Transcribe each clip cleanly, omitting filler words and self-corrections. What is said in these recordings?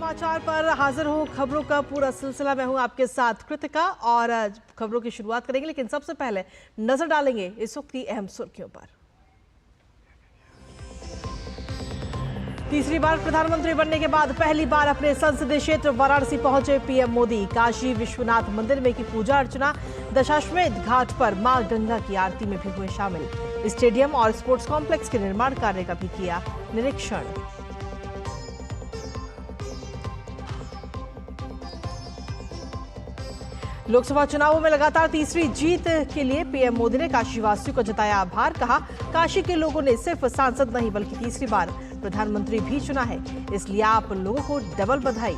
समाचार पर हाजिर हूँ। खबरों का पूरा सिलसिला मैं हूँ आपके साथ कृतिका और खबरों की शुरुआत करेंगे, लेकिन सबसे पहले नजर डालेंगे इस वक्त की अहम सुर्खियों पर। तीसरी बार प्रधानमंत्री बनने के बाद पहली बार अपने संसदीय क्षेत्र वाराणसी पहुंचे पीएम मोदी। काशी विश्वनाथ मंदिर में की पूजा अर्चना, दशाश्वमेध घाट पर मां गंगा की आरती में भी हुए शामिल। स्टेडियम और स्पोर्ट्स कॉम्प्लेक्स के निर्माण कार्य का भी किया निरीक्षण। लोकसभा चुनावों में लगातार तीसरी जीत के लिए पीएम मोदी ने काशीवासियों को जताया आभार। कहा, काशी के लोगों ने सिर्फ सांसद नहीं बल्कि तीसरी बार प्रधानमंत्री भी चुना है, इसलिए आप लोगों को डबल बधाई।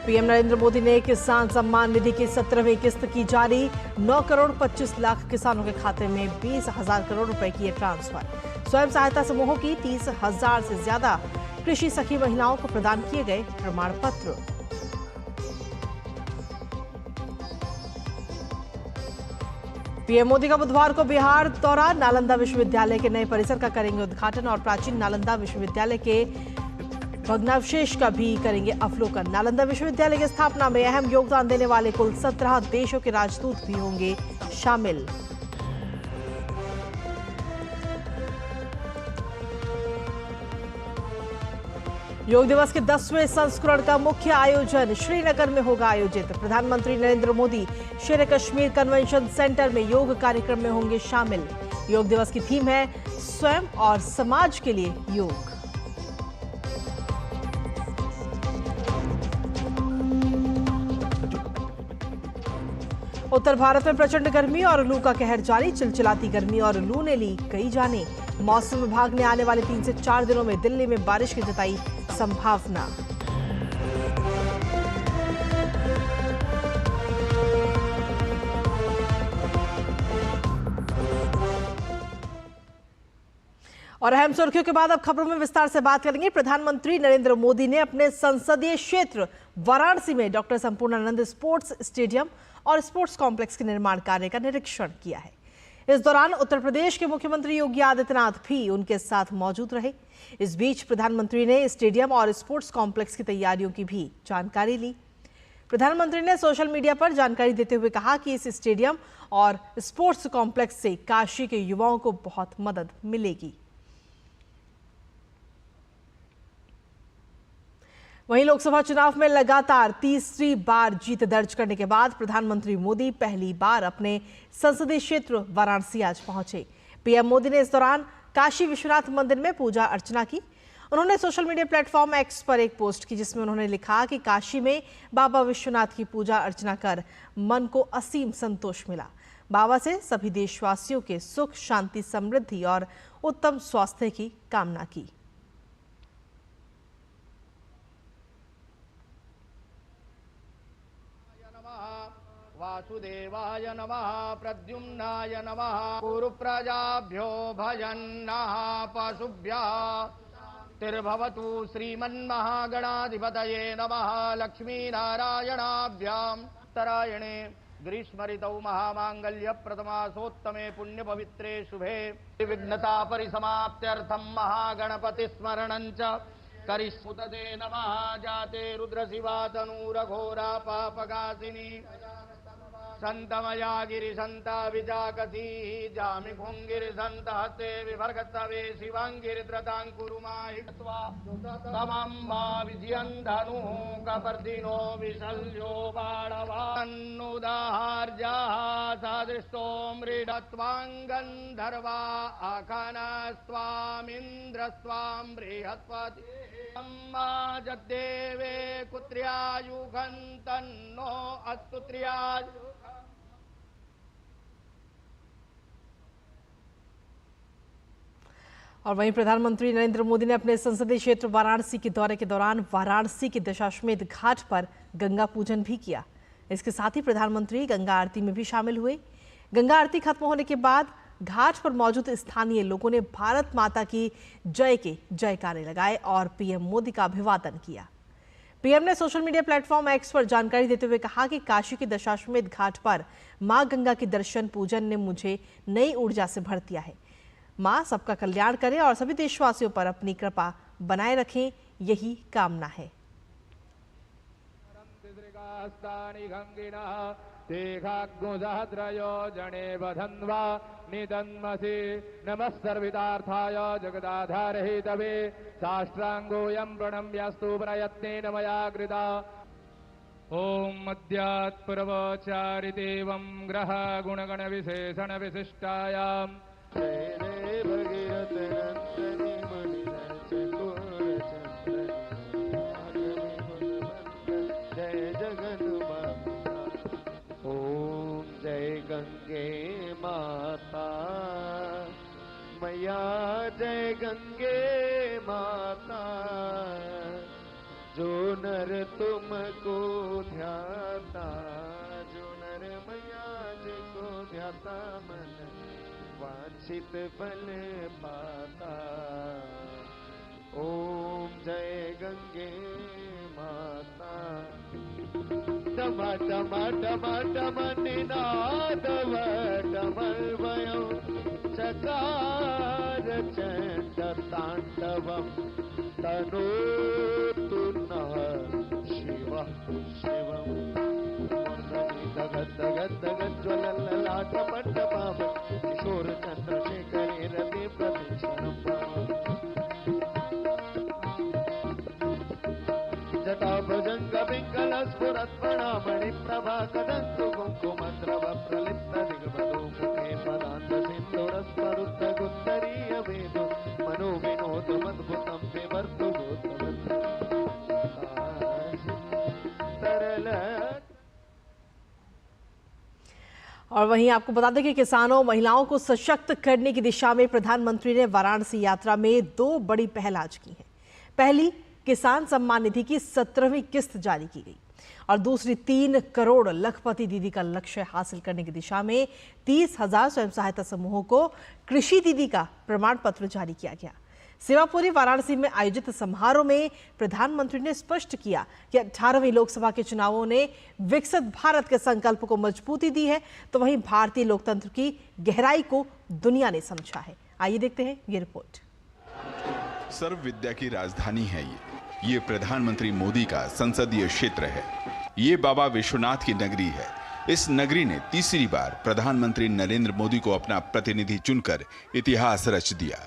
पीएम नरेंद्र मोदी ने किसान सम्मान निधि की 17वीं किस्त की जारी। 9 करोड़ 25 लाख किसानों के खाते में 20,000 करोड़ रुपए किए ट्रांसफर। स्वयं सहायता समूहों की 30,000 से ज्यादा कृषि सखी महिलाओं को प्रदान किए गए प्रमाण पत्र। पीएम मोदी का बुधवार को बिहार दौरा। नालंदा विश्वविद्यालय के नए परिसर का करेंगे उद्घाटन और प्राचीन नालंदा विश्वविद्यालय के भग्नावशेष का भी करेंगे अवलोकन। नालंदा विश्वविद्यालय की स्थापना में अहम योगदान देने वाले कुल 17 देशों के राजदूत भी होंगे शामिल। योग दिवस के 10वें संस्करण का मुख्य आयोजन श्रीनगर में होगा आयोजित। प्रधानमंत्री नरेंद्र मोदी शेर कश्मीर कन्वेंशन सेंटर में योग कार्यक्रम में होंगे शामिल। योग दिवस की थीम है स्वयं और समाज के लिए योग। उत्तर भारत में प्रचंड गर्मी और लू का कहर जारी। चिलचिलाती गर्मी और लू ने ली कई जानें। मौसम विभाग ने आने वाले 3 से 4 दिनों में दिल्ली में बारिश की जताई संभावना। और अहम सुर्खियों के बाद अब खबरों में विस्तार से बात करेंगे। प्रधानमंत्री नरेंद्र मोदी ने अपने संसदीय क्षेत्र वाराणसी में डॉक्टर संपूर्णानंद स्पोर्ट्स स्टेडियम और स्पोर्ट्स कॉम्प्लेक्स के निर्माण कार्य का निरीक्षण किया है। इस दौरान उत्तर प्रदेश के मुख्यमंत्री योगी आदित्यनाथ भी उनके साथ मौजूद रहे। इस बीच प्रधानमंत्री ने स्टेडियम और स्पोर्ट्स कॉम्प्लेक्स की तैयारियों की भी जानकारी ली। प्रधानमंत्री ने सोशल मीडिया पर जानकारी देते हुए कहा कि इस स्टेडियम और स्पोर्ट्स कॉम्प्लेक्स से काशी के युवाओं को बहुत मदद मिलेगी। वहीं लोकसभा चुनाव में लगातार तीसरी बार जीत दर्ज करने के बाद प्रधानमंत्री मोदी पहली बार अपने संसदीय क्षेत्र वाराणसी आज पहुंचे। पीएम मोदी ने इस दौरान काशी विश्वनाथ मंदिर में पूजा अर्चना की। उन्होंने सोशल मीडिया प्लेटफॉर्म एक्स पर एक पोस्ट की जिसमें उन्होंने लिखा कि काशी में बाबा विश्वनाथ की पूजा अर्चना कर मन को असीम संतोष मिला। बाबा से सभी देशवासियों के सुख, शांति, समृद्धि और उत्तम स्वास्थ्य की कामना की। वासुदेवाय नमः, प्रद्युम्नाय नमः, कुरुप्रजाभ्यो भजन्नः पशुभ्यः तिर्भवतु श्रीमन्महागणाधिपतये नमः। लक्ष्मीनारायणाभ्यां उत्तरायणे ग्रीष्मऋतौ महामांगल्यप्रथमासोत्तमे पुण्यपवित्रे शुभे विघ्नता परिसमाप्त्यर्थं महागणपतिस्मरणं च करिष्मुतते नमः। जाते रुद्रशिवा तनूरघोरा पापगासिनी संतमया गिरिसंता विजाकसी जामि भुंगिरिसंत हस्ते विभर्गतवे शिवांगिरिद्रतांकुरुमाहित्वा तमम्बा विजयंधनु कपर्दिनो विशल्यो बाणवान्नुदाहार्याः सादृष्टो मृडत्वांगन्धर्वा आखानस्त्वामिन्द्रस्त्वां बृहस्पति जद्देवे कुत्र्यायुगन्तन्नो अस्तु त्र्यायु। और वहीं प्रधानमंत्री नरेंद्र मोदी ने अपने संसदीय क्षेत्र वाराणसी के दौरे के दौरान वाराणसी के दशाश्वमेध घाट पर गंगा पूजन भी किया। इसके साथ ही प्रधानमंत्री गंगा आरती में भी शामिल हुए। गंगा आरती खत्म होने के बाद घाट पर मौजूद स्थानीय लोगों ने भारत माता की जय के जयकारे लगाए और पीएम मोदी का अभिवादन किया। पीएम ने सोशल मीडिया प्लेटफॉर्म एक्स पर जानकारी देते हुए कहा कि काशी के दशाश्वमेध घाट पर मां गंगा के दर्शन पूजन ने मुझे नई ऊर्जा से भर दिया है। माँ सबका कल्याण करें और सभी देशवासियों पर अपनी कृपा बनाए रखें, यही कामना है। जने बधन्वा निदन्मसि नमः सर्वितार्थाय जगदाधारहि तवे साष्टांगोऽयं प्रणम्यस्तु प्रयत्नेन मया कृता। ओम मध्यात्पुरवचारिदेवं ग्रह गुणगण विशेषण विशिष्टायां जय देव भगीरथ नंदनी मणिधर चकोर चंद्र जय जगन्माता। ओम जय गंगे माता मैया जय गंगे माता जो नर तुमको ध्याता जो नर मैया जिसको ध्याता मन वांछित फल पाता। ओम जय गंगे माता। डम डम डम डम निनादव डमर्वयं चकार चंड तांडवम् तनोतु नः शिवः शिवम्। दगद दगद दगद ज्वलल्ललाटमण्डपाम किशोर चन्द्रशेखरे रति प्रदक्षिणम् जटाभुजङ्ग पिङ्गलस्फुरत्फणामणि प्रभा कदन्तु कुङ्कुमद्रव प्रलिप्त दिग्वधू मुखे पदान्त सिन्दूरस्फुरुत्त गुत्तरीय वेदो मनो विनोदमद्भुतं विवर्तु तरल। और वहीं आपको बता दें कि किसानों महिलाओं को सशक्त करने की दिशा में प्रधानमंत्री ने वाराणसी यात्रा में 2 बड़ी पहल आज की है। पहली, किसान सम्मान निधि की 17वीं किस्त जारी की गई और दूसरी 3 करोड़ लखपति दीदी का लक्ष्य हासिल करने की दिशा में 30,000 स्वयं सहायता समूहों को कृषि दीदी का प्रमाण पत्र जारी किया गया। सेवापुरी वाराणसी में आयोजित समारोह में प्रधानमंत्री ने स्पष्ट किया कि 18वीं लोकसभा के चुनावों ने विकसित भारत के संकल्प को मजबूती दी है, तो वहीं भारतीय लोकतंत्र की गहराई को दुनिया ने समझा है। आइए देखते हैं ये रिपोर्ट। सर्व विद्या की राजधानी है ये प्रधानमंत्री मोदी का संसदीय क्षेत्र है। ये बाबा विश्वनाथ की नगरी है। इस नगरी ने तीसरी बार प्रधानमंत्री नरेंद्र मोदी को अपना प्रतिनिधि चुनकर इतिहास रच दिया।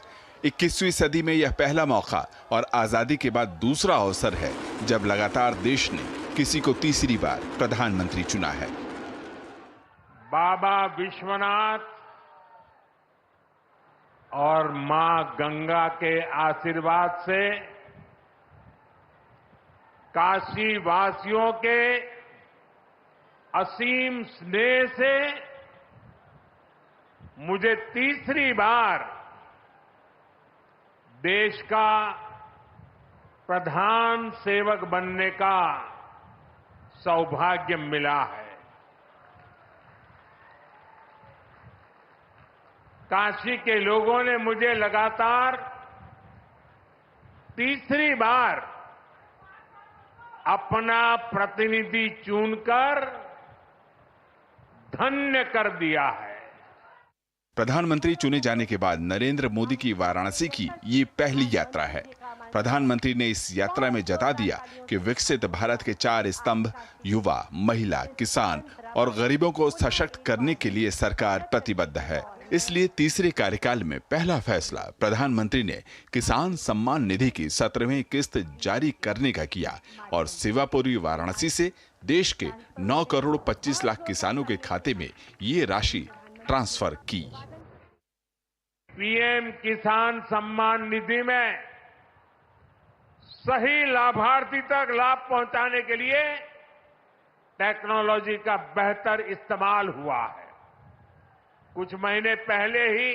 21वीं सदी में यह पहला मौका और आजादी के बाद दूसरा अवसर है जब लगातार देश ने किसी को तीसरी बार प्रधानमंत्री चुना है। बाबा विश्वनाथ और मां गंगा के आशीर्वाद से काशी वासियों के असीम स्नेह से मुझे तीसरी बार देश का प्रधान सेवक बनने का सौभाग्य मिला है। काशी के लोगों ने मुझे लगातार तीसरी बार अपना प्रतिनिधि चुनकर धन्य कर दिया है। प्रधानमंत्री चुने जाने के बाद नरेंद्र मोदी की वाराणसी की ये पहली यात्रा है। प्रधानमंत्री ने इस यात्रा में जता दिया कि विकसित भारत के 4 स्तंभ युवा, महिला, किसान और गरीबों को सशक्त करने के लिए सरकार प्रतिबद्ध है। इसलिए तीसरे कार्यकाल में पहला फैसला प्रधानमंत्री ने किसान सम्मान निधि की 17वीं किस्त जारी करने का किया और सेवापुरी वाराणसी से देश के 9 करोड़ 25 लाख किसानों के खाते में ये राशि ट्रांसफर की। पीएम किसान सम्मान निधि में सही लाभार्थी तक लाभ पहुंचाने के लिए टेक्नोलॉजी का बेहतर इस्तेमाल हुआ है। कुछ महीने पहले ही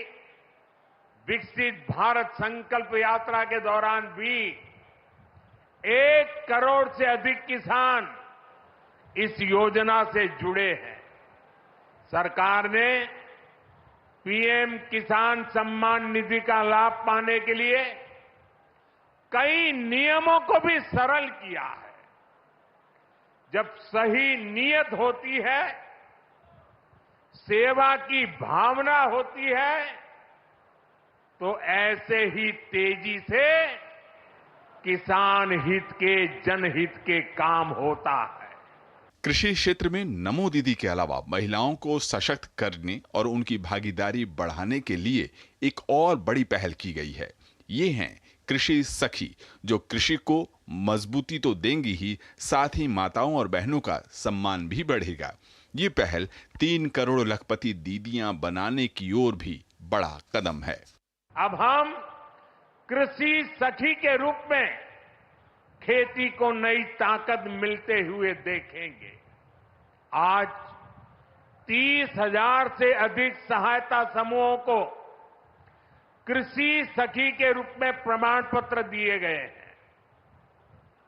विकसित भारत संकल्प यात्रा के दौरान भी 1 करोड़ से अधिक किसान इस योजना से जुड़े हैं। सरकार ने पीएम किसान सम्मान निधि का लाभ पाने के लिए कई नियमों को भी सरल किया है। जब सही नीयत होती है, सेवा की भावना होती है, तो ऐसे ही तेजी से किसान हित के, जनहित के काम होता है। कृषि क्षेत्र में नमो दीदी के अलावा महिलाओं को सशक्त करने और उनकी भागीदारी बढ़ाने के लिए एक और बड़ी पहल की गई है। ये हैं कृषि सखी, जो कृषि को मजबूती तो देंगी ही, साथ ही माताओं और बहनों का सम्मान भी बढ़ेगा। ये पहल 3 करोड़ लखपति दीदियां बनाने की ओर भी बड़ा कदम है। अब हम कृषि सखी के रूप में खेती को नई ताकत मिलते हुए देखेंगे। आज 30,000 से अधिक सहायता समूहों को कृषि सखी के रूप में प्रमाण पत्र दिए गए हैं।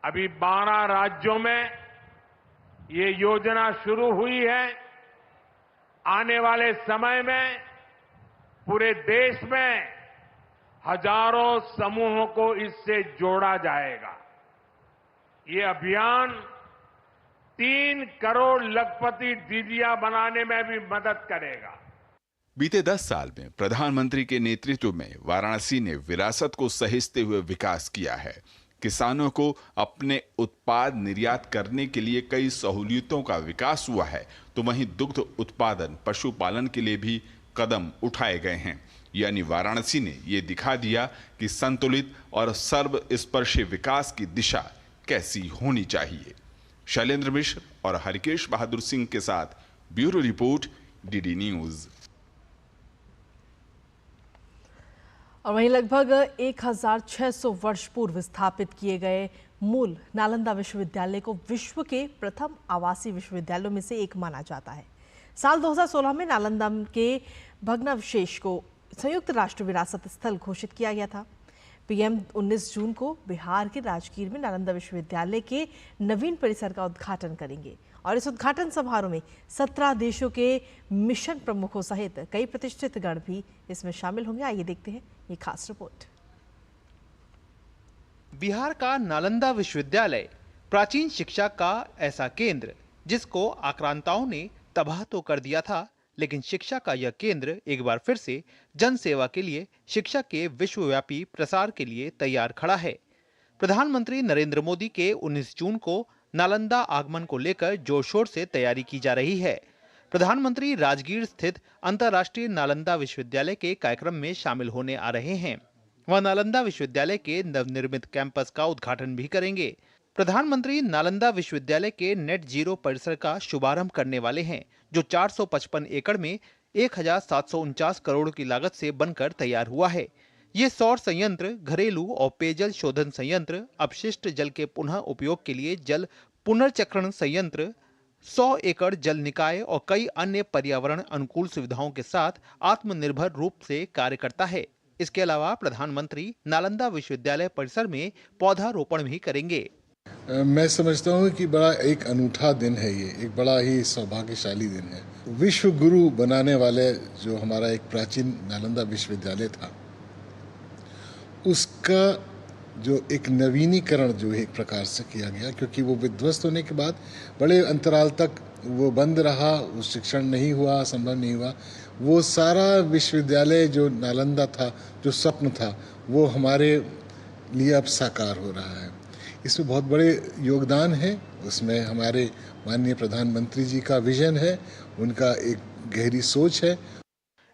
अभी 12 राज्यों में ये योजना शुरू हुई है। आने वाले समय में पूरे देश में हजारों समूहों को इससे जोड़ा जाएगा। ये अभियान 3 करोड़ लखपति दीदियां बनाने में भी मदद करेगा। बीते 10 साल में प्रधानमंत्री के नेतृत्व में वाराणसी ने विरासत को सहेजते हुए विकास किया है। किसानों को अपने उत्पाद निर्यात करने के लिए कई सहूलियतों का विकास हुआ है, तो वहीं दुग्ध उत्पादन, पशुपालन के लिए भी कदम उठाए गए हैं। यानी वाराणसी ने ये दिखा दिया कि संतुलित और सर्वस्पर्शी विकास की दिशा कैसी होनी चाहिए। शैलेंद्र मिश्र और हरिकेश बहादुर सिंह के साथ ब्यूरो रिपोर्ट, डीडी न्यूज। और वहीं लगभग 1600 वर्ष पूर्व स्थापित किए गए मूल नालंदा विश्वविद्यालय को विश्व के प्रथम आवासीय विश्वविद्यालयों में से एक माना जाता है। साल 2016 में नालंदा के भग्नावशेष को संयुक्त राष्ट्र विरासत स्थल घोषित किया गया था। पीएम 19 जून को बिहार के राजगीर में नालंदा विश्वविद्यालय के नवीन परिसर का उद्घाटन करेंगे और इस उद्घाटन समारोह में 17 देशों के मिशन प्रमुखों सहित कई प्रतिष्ठित गण भी इसमें शामिल होंगे। आइए देखते हैं ये खास रिपोर्ट। बिहार का नालंदा विश्वविद्यालय प्राचीन शिक्षा का ऐसा केंद्र जिसको आक्रांताओं ने तबाह तो कर दिया था, लेकिन शिक्षा का यह केंद्र एक बार फिर से जन सेवा के लिए, शिक्षा के विश्वव्यापी प्रसार के लिए तैयार खड़ा है। प्रधानमंत्री नरेंद्र मोदी के 19 जून को नालंदा आगमन को लेकर जोर शोर से तैयारी की जा रही है। प्रधानमंत्री राजगीर स्थित अंतर्राष्ट्रीय नालंदा विश्वविद्यालय के कार्यक्रम में शामिल होने आ रहे हैं। वह नालंदा विश्वविद्यालय के नवनिर्मित कैंपस का उद्घाटन भी करेंगे। प्रधानमंत्री नालंदा विश्वविद्यालय के नेट जीरो परिसर का शुभारंभ करने वाले हैं, जो 455 एकड़ में 1749 करोड़ की लागत से बनकर तैयार हुआ है। ये सौर संयंत्र, घरेलू और पेयजल शोधन संयंत्र, अपशिष्ट जल के पुनः उपयोग के लिए जल पुनर्चक्रण संयंत्र, 100 एकड़ जल निकाय और कई अन्य पर्यावरण अनुकूल सुविधाओं के साथ आत्मनिर्भर रूप से कार्य करता है। इसके अलावा प्रधानमंत्री नालंदा विश्वविद्यालय परिसर में पौधारोपण भी करेंगे। मैं समझता हूँ कि बड़ा एक अनूठा दिन है, ये एक बड़ा ही सौभाग्यशाली दिन है। विश्व गुरु बनाने वाले जो हमारा एक प्राचीन नालंदा विश्वविद्यालय था, उसका जो एक नवीनीकरण जो एक प्रकार से किया गया, क्योंकि वो विध्वस्त होने के बाद बड़े अंतराल तक वो बंद रहा, वो शिक्षण नहीं हुआ, संभव नहीं हुआ। वो सारा विश्वविद्यालय जो नालंदा था, जो स्वप्न था, वो हमारे लिए अब साकार हो रहा है। इसमें बहुत बड़े योगदान है। उसमें हमारे माननीय प्रधानमंत्री जी का विजन है, उनका एक गहरी सोच है।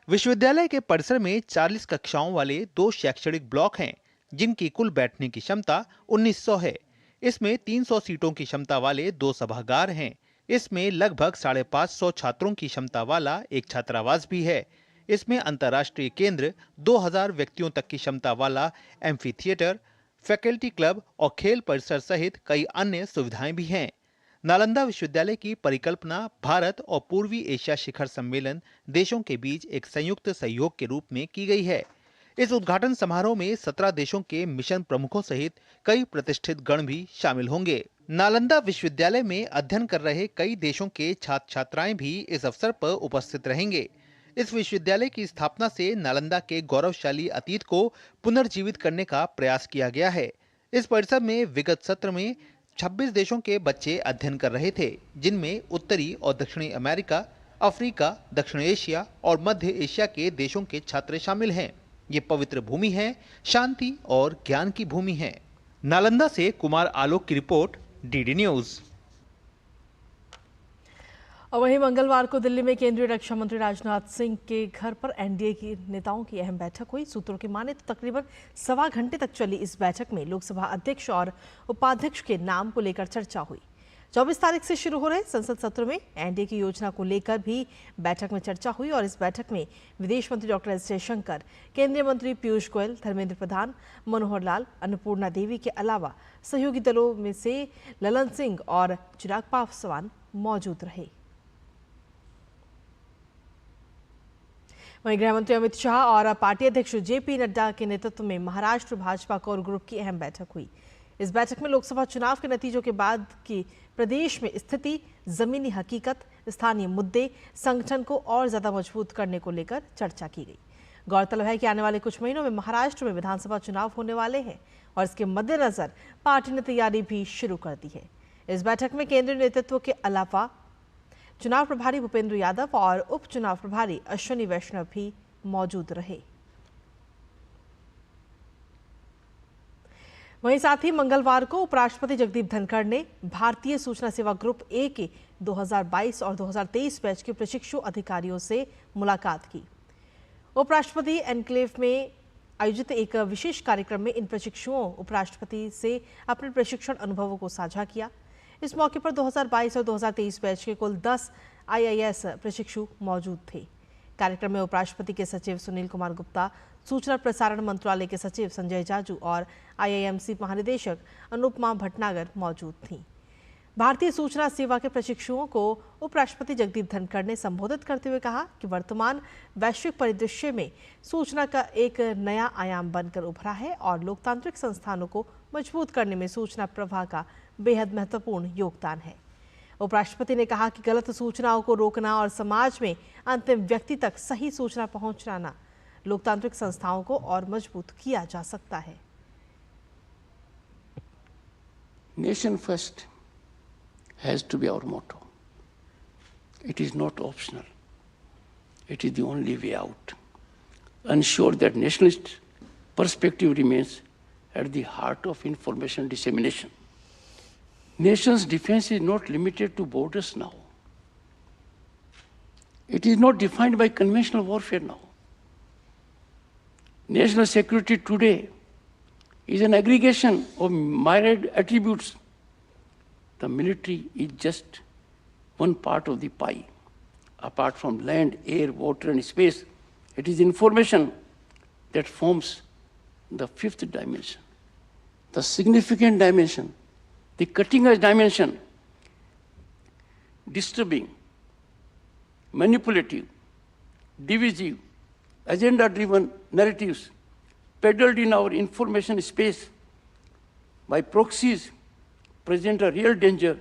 विश्वविद्यालय के परिसर में 40 कक्षाओं वाले 2 शैक्षणिक ब्लॉक हैं, जिनकी कुल बैठने की क्षमता 1900 है। इसमें 300 सीटों की क्षमता वाले 2 सभागार हैं। इसमें लगभग 550 छात्रों की क्षमता वाला एक छात्रावास भी है। इसमें अंतर्राष्ट्रीय केंद्र, 2000 व्यक्तियों तक की क्षमता वाला एम्फी थिएटर, फैकल्टी क्लब और खेल परिसर सहित कई अन्य सुविधाएं भी हैं। नालंदा विश्वविद्यालय की परिकल्पना भारत और पूर्वी एशिया शिखर सम्मेलन देशों के बीच एक संयुक्त सहयोग के रूप में की गई है। इस उद्घाटन समारोह में 17 देशों के मिशन प्रमुखों सहित कई प्रतिष्ठित गण भी शामिल होंगे। नालंदा विश्वविद्यालय में अध्ययन कर रहे कई देशों के छात्र छात्राएं भी इस अवसर पर उपस्थित रहेंगे। इस विश्वविद्यालय की स्थापना से नालंदा के गौरवशाली अतीत को पुनर्जीवित करने का प्रयास किया गया है। इस परिसर में विगत सत्र में 26 देशों के बच्चे अध्ययन कर रहे थे, जिनमें उत्तरी और दक्षिणी अमेरिका, अफ्रीका, दक्षिण एशिया और मध्य एशिया के देशों के छात्र शामिल हैं। ये पवित्र भूमि है, शांति और ज्ञान की भूमि है। नालंदा से कुमार आलोक की रिपोर्ट, डीडी न्यूज। और वहीं मंगलवार को दिल्ली में केंद्रीय रक्षा मंत्री राजनाथ सिंह के घर पर एनडीए की नेताओं की अहम बैठक हुई। सूत्रों की माने तो तकरीबन 1.25 घंटे तक चली इस बैठक में लोकसभा अध्यक्ष और उपाध्यक्ष के नाम को लेकर चर्चा हुई। 24 तारीख से शुरू हो रहे संसद सत्र में एनडीए की योजना को लेकर भी बैठक में चर्चा हुई और इस बैठक में विदेश मंत्री डॉक्टर एस जयशंकर, केंद्रीय मंत्री पीयूष गोयल, धर्मेंद्र प्रधान, मनोहर लाल, अन्नपूर्णा देवी के अलावा सहयोगी दलों में से ललन सिंह और चिराग पासवान मौजूद रहे। वहीं गृहमंत्री अमित शाह और पार्टी अध्यक्ष जेपी नड्डा के नेतृत्व में महाराष्ट्र भाजपा कोर ग्रुप की अहम बैठक हुई। इस बैठक में लोकसभा चुनाव के नतीजों के बाद की प्रदेश में स्थिति, जमीनी हकीकत, स्थानीय मुद्दे, संगठन को और ज्यादा मजबूत करने को लेकर चर्चा की गई। गौरतलब है कि आने वाले कुछ महीनों में महाराष्ट्र में विधानसभा चुनाव होने वाले हैं और इसके मद्देनजर पार्टी ने तैयारी भी शुरू कर दी है। इस बैठक में केंद्रीय नेतृत्व के अलावा चुनाव प्रभारी भूपेंद्र यादव और उप चुनाव प्रभारी अश्विनी वैष्णव भी मौजूद रहे। वहीं साथ ही मंगलवार को उपराष्ट्रपति जगदीप धनखड़ ने भारतीय सूचना सेवा ग्रुप ए के 2022 और 2023 बैच के प्रशिक्षु अधिकारियों से मुलाकात की। उपराष्ट्रपति एनक्लेव में आयोजित एक विशेष कार्यक्रम में इन प्रशिक्षुओं उपराष्ट्रपति से अपने प्रशिक्षण अनुभवों को साझा किया। इस मौके पर 2022 और 2023 बैच के कुल 10 आईआईएस प्रशिक्षु मौजूद थे। कार्यक्रम में उपराष्ट्रपति के सचिव सुनील कुमार गुप्ता, सूचना प्रसारण मंत्रालय के सचिव संजय जाजू और आईआईएमसी महानिदेशक अनुपमा भटनागर मौजूद थीं। भारतीय सूचना सेवा के प्रशिक्षुओं को उपराष्ट्रपति जगदीप धनखड़ ने संबोधित करते हुए कहा कि वर्तमान वैश्विक परिदृश्य में सूचना का एक नया आयाम बनकर उभरा है और लोकतांत्रिक संस्थानों को मजबूत करने में सूचना प्रवाह का बेहद महत्वपूर्ण योगदान है। उपराष्ट्रपति ने कहा कि गलत सूचनाओं को रोकना और समाज में अंतिम व्यक्ति तक सही सूचना पहुंचाना लोकतांत्रिक संस्थाओं को और मजबूत किया जा सकता है। Nation first has to be our motto. It is not optional. It is the only way out. Ensure that nationalist perspective remains at the heart of information dissemination. Nation's defense is not limited to borders now. It is not defined by conventional warfare now. National security today is an aggregation of myriad attributes. The military is just one part of the pie. Apart from land, air, water, and space, it is information that forms the fifth dimension, the significant dimension, the cutting-edge dimension, disturbing, manipulative, divisive, agenda-driven narratives peddled in our information space by proxies present a real danger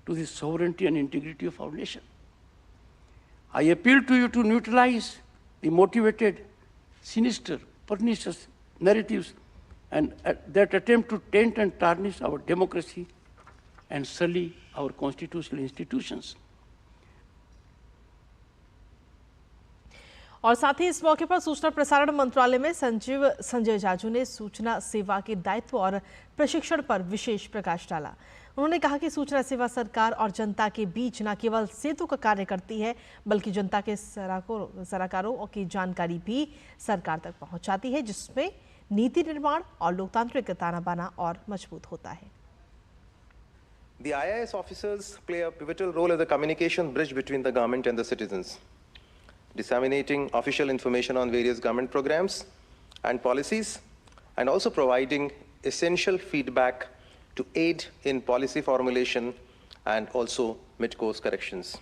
to the sovereignty and integrity of our nation. I appeal to you to neutralize the motivated, sinister, pernicious narratives and that attempt to taint and tarnish our democracy and sully our constitutional institutions. और साथ ही इस मौके पर सूचना प्रसारण मंत्रालय में सचिव संजय जाजू ने सूचना सेवा के दायित्व और प्रशिक्षण पर विशेष प्रकाश डाला। उन्होंने कहा कि सूचना सेवा सरकार और जनता के बीच न केवल सेतु का कार्य करती है बल्कि जनता के सलाहकारों की जानकारी भी सरकार तक पहुंचाती है, जिसमें नीति निर्माण और लोकतांत्रिक ताना बाना और मजबूत होता है। The IAS officers play a pivotal role as a communication bridge between the government and the citizens, disseminating official information on various government programs and policies, and also providing essential feedback to aid in policy formulation and also mid-course corrections.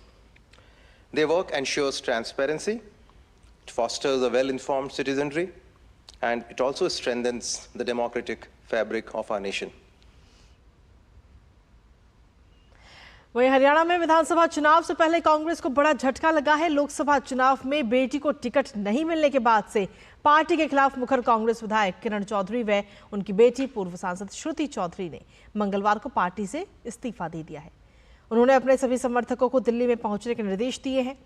Their work ensures transparency, it fosters a well-informed citizenry, and it also strengthens the democratic fabric of our nation. वहीं हरियाणा में विधानसभा चुनाव से पहले कांग्रेस को बड़ा झटका लगा है। लोकसभा चुनाव में बेटी को टिकट नहीं मिलने के बाद से पार्टी के खिलाफ मुखर कांग्रेस विधायक किरण चौधरी व उनकी बेटी पूर्व सांसद श्रुति चौधरी ने मंगलवार को पार्टी से इस्तीफा दे दिया है। उन्होंने अपने सभी समर्थकों को दिल्ली में पहुंचने के निर्देश दिए हैं।